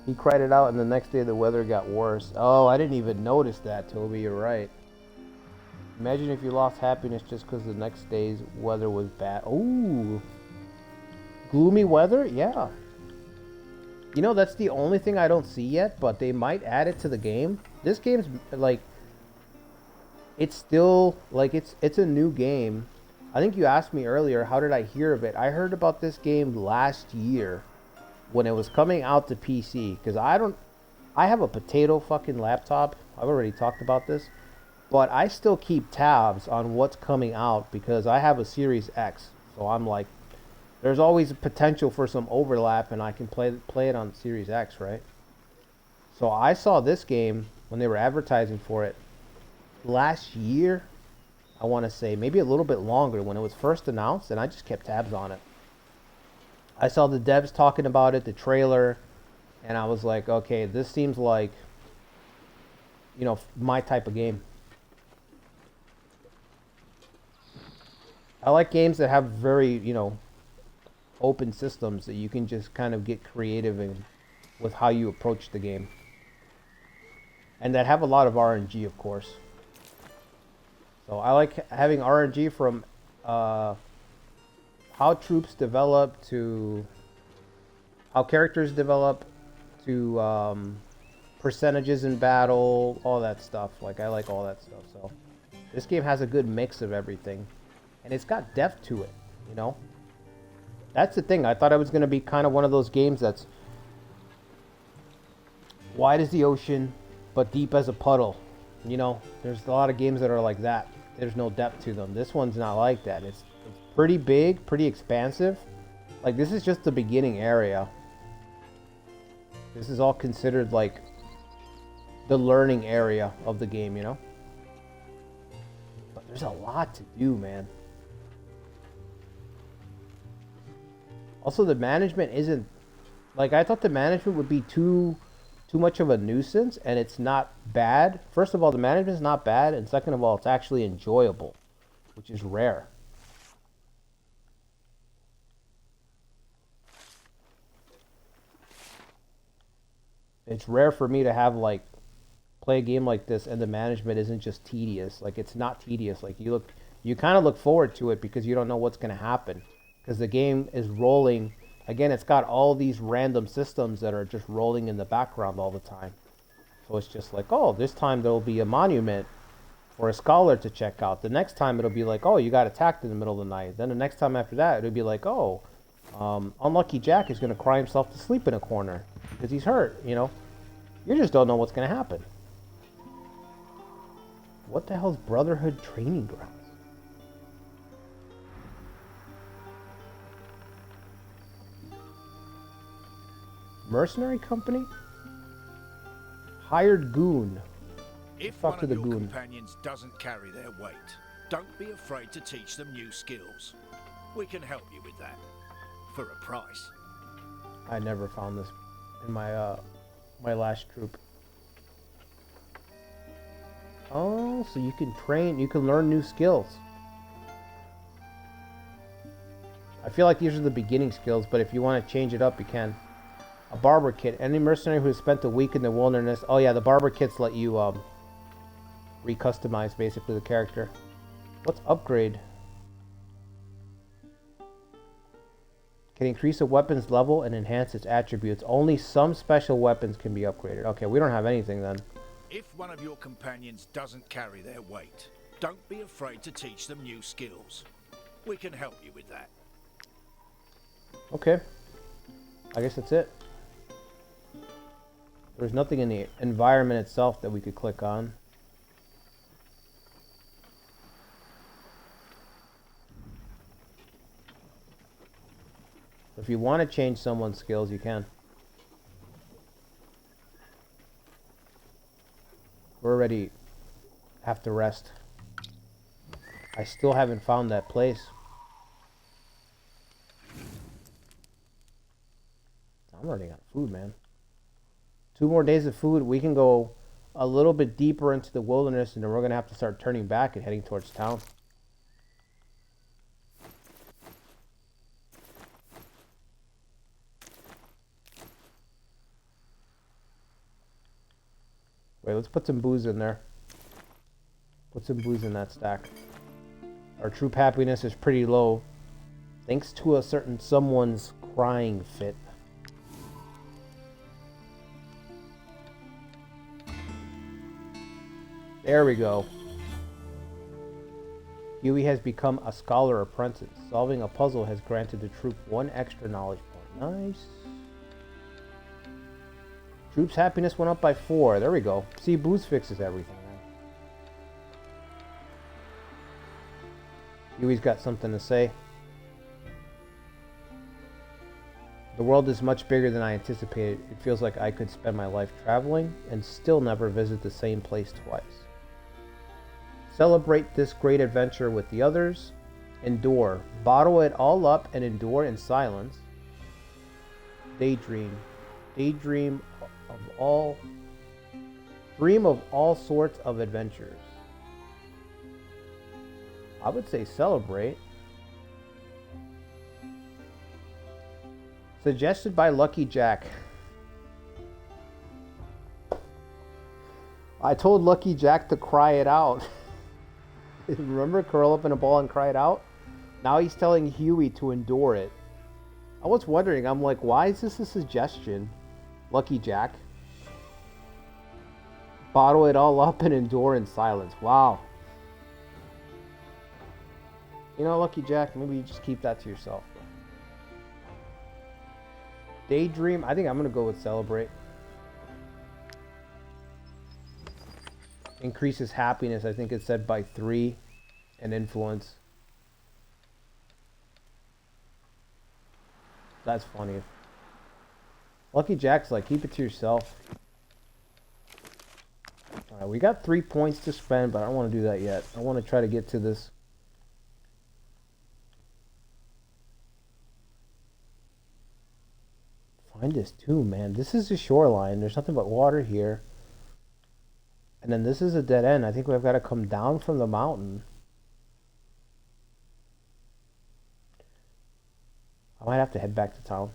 S1: He cried it out, and the next day the weather got worse. Oh, I didn't even notice that, Toby. You're right. Imagine if you lost happiness just because the next day's weather was bad. Ooh. Gloomy weather? Yeah. You know, that's the only thing I don't see yet, but they might add it to the game. This game's like, it's still like it's a new game. I think you asked me earlier, how did I hear of it? I heard about this game last year when it was coming out to PC, because I have a potato fucking laptop. I've already talked about this, but I still keep tabs on what's coming out because I have a Series X. So I'm like, there's always a potential for some overlap, and I can play it on Series X, right? So I saw this game when they were advertising for it last year. I want to say maybe a little bit longer when it was first announced, and I just kept tabs on it. I saw the devs talking about it, the trailer, and I was like, okay, this seems like, you know, my type of game. I like games that have very, you know, open systems that you can just kind of get creative in with how you approach the game. And that have a lot of RNG, of course. So I like having RNG from how troops develop to how characters develop to percentages in battle, all that stuff. Like, I like all that stuff. So this game has a good mix of everything. And it's got depth to it, you know? That's the thing. I thought it was going to be kind of one of those games that's wide as the ocean, but deep as a puddle. You know, there's a lot of games that are like that. There's no depth to them. This one's not like that. It's pretty big, pretty expansive. Like, this is just the beginning area. This is all considered like the learning area of the game, you know? But there's a lot to do, man. Also, the management isn't... Like, I thought the management would be too much of a nuisance, and it's not bad. First of all, the management's not bad, and second of all, it's actually enjoyable, which is rare. It's rare for me to have, like, play a game like this and the management isn't just tedious. Like, it's not tedious. Like, you kind of look forward to it because you don't know what's going to happen, because the game is rolling. Again, it's got all these random systems that are just rolling in the background all the time. So it's just like, oh, this time there'll be a monument or a scholar to check out. The next time it'll be like, oh, you got attacked in the middle of the night. Then the next time after that, it'll be like, oh, LuckyJack is going to cry himself to sleep in a corner because he's hurt, you know? You just don't know what's going to happen. What the hell's Brotherhood Training Grounds? Mercenary company? Hired goon.
S11: If
S1: Talk
S11: one
S1: to
S11: of
S1: the
S11: your
S1: goon.
S11: companions doesn't carry their weight, don't be afraid to teach them new skills. We can help you with that. For a price.
S1: I never found this in my my last troop. Oh, so you can train, you can learn new skills. I feel like these are the beginning skills, but if you want to change it up, you can. A barber kit. Any mercenary who has spent a week in the wilderness. Oh yeah, the barber kits let you recustomize basically the character. What's upgrade? Can increase a weapon's level and enhance its attributes. Only some special weapons can be upgraded. Okay, we don't have anything then.
S11: If one of your companions doesn't carry their weight, don't be afraid to teach them new skills. We can help you with that.
S1: Okay. I guess that's it. There's nothing in the environment itself that we could click on. If you want to change someone's skills, you can. We already have to rest. I still haven't found that place. I'm running out of food, man. 2 more days of food. We can go a little bit deeper into the wilderness, and then we're going to have to start turning back and heading towards town. Wait, let's put some booze in there. Put some booze in that stack. Our troop happiness is pretty low, thanks to a certain someone's crying fit. There we go. Huey has become a scholar apprentice. Solving a puzzle has granted the troop 1 extra knowledge point. Nice. Troop's happiness went up by 4. There we go. See, booze fixes everything, man. Huey's got something to say. The world is much bigger than I anticipated. It feels like I could spend my life traveling and still never visit the same place twice. Celebrate this great adventure with the others. Endure. Bottle it all up and endure in silence. Daydream. Dream of all sorts of adventures. I would say celebrate. Suggested by LuckyJack. I told LuckyJack to cry it out. Remember, curl up in a ball and cry it out? Now he's telling Huey to endure it. I was wondering, I'm like, why is this a suggestion? LuckyJack. Bottle it all up and endure in silence. Wow. You know, LuckyJack, maybe you just keep that to yourself. Daydream, I think I'm going to go with celebrate. Increases happiness, I think it said by 3. And influence. That's funny. LuckyJack's like, keep it to yourself. Alright, we got 3 points to spend, but I don't want to do that yet. I want to try to get to this. Find this tomb, man. This is the shoreline. There's nothing but water here. And then this is a dead end. I think we've got to come down from the mountain. I might have to head back to town.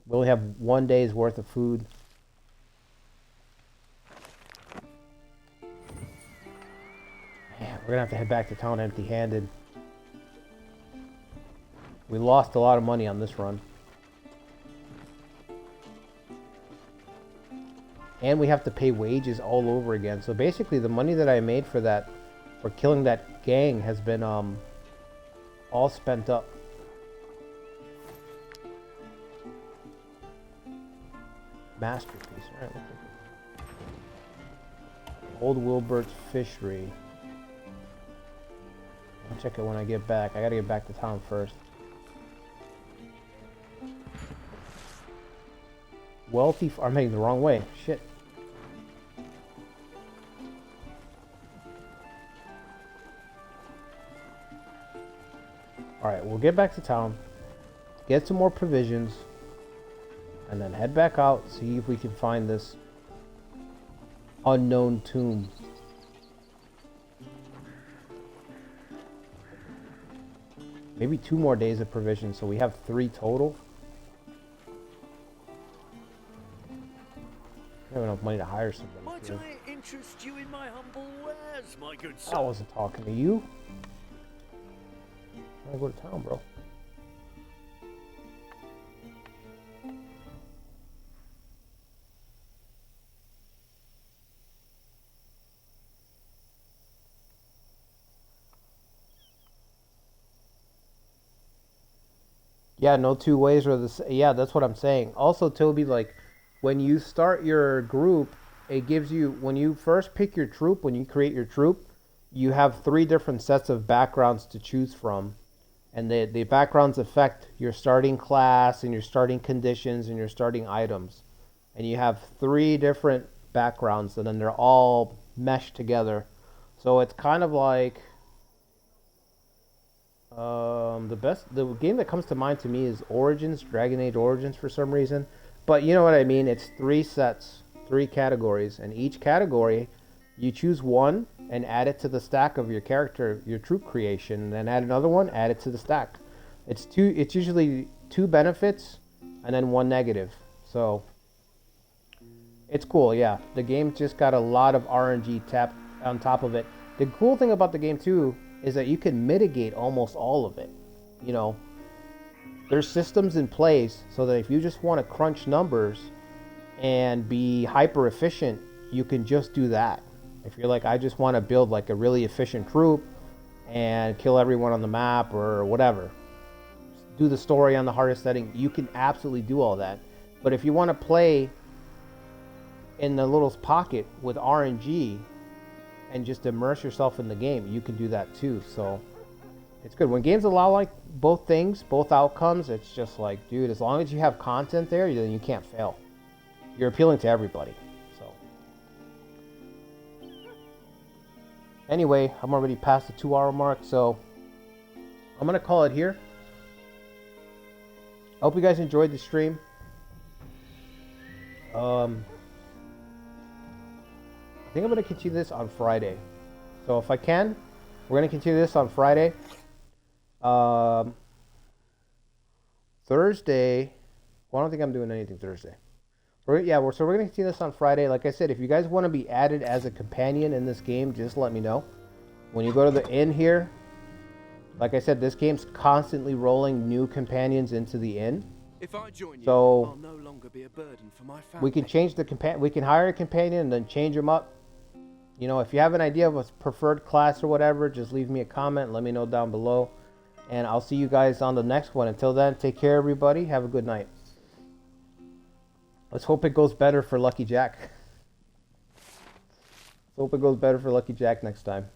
S1: We only have 1 day's worth of food. Man, we're gonna have to head back to town empty-handed. We lost a lot of money on this run. And we have to pay wages all over again. So basically the money that I made for that, for killing that gang, has been all spent up. Masterpiece. Alright, look at this. Old Wilbert's Fishery. I'll check it when I get back. I gotta get back to town first. Wealthy... I'm heading the wrong way. Shit. Alright, we'll get back to town. Get some more provisions. And then head back out, see if we can find this unknown tomb. Maybe 2 more days of provisions, so we have 3 total. I don't have enough money to hire somebody.
S11: Might I interest you in my humble wares, my good sir?
S1: I wasn't talking to you. I gotta go to town, bro. Yeah, no 2 ways are the same. Yeah, that's what I'm saying. Also, Toby, like, when you start your group, it gives you, when you first pick your troop, when you create your troop, you have 3 different sets of backgrounds to choose from. And the backgrounds affect your starting class and your starting conditions and your starting items. And you have 3 different backgrounds, and then they're all meshed together. So it's kind of like... the game that comes to mind to me is Origins, Dragon Age Origins for some reason. But you know what I mean, it's 3 sets, 3 categories, and each category you choose one and add it to the stack of your character, your troop creation, and then add another one, add it to the stack. It's usually 2 benefits and then 1 negative. So it's cool, yeah. The game just got a lot of RNG tapped on top of it. The cool thing about the game too is that you can mitigate almost all of it. You know, there's systems in place so that if you just want to crunch numbers and be hyper efficient, you can just do that. If you're like, I just want to build like a really efficient troop and kill everyone on the map or whatever, do the story on the hardest setting, you can absolutely do all that. But if you want to play in the little pocket with RNG and just immerse yourself in the game, you can do that too. So it's good. When games allow like both things, both outcomes, it's just like, dude, as long as you have content there, then you can't fail. You're appealing to everybody. So anyway, I'm already past the 2-hour mark, so I'm gonna call it here. I hope you guys enjoyed the stream. I think I'm going to continue this on Friday. So if I can, we're going to continue this on Friday. Thursday, well, I don't think I'm doing anything Thursday. So we're going to continue this on Friday. Like I said, if you guys want to be added as a companion in this game, just let me know. When you go to the inn here, like I said, this game's constantly rolling new companions into the inn.
S4: If I join you,
S1: so
S4: I'll no longer be a burden for my family.
S1: we can change the we can hire a companion and then change them up. You know, if you have an idea of a preferred class or whatever, just leave me a comment. Let me know down below. And I'll see you guys on the next one. Until then, take care, everybody. Have a good night. Let's hope it goes better for LuckyJack. Let's hope it goes better for LuckyJack next time.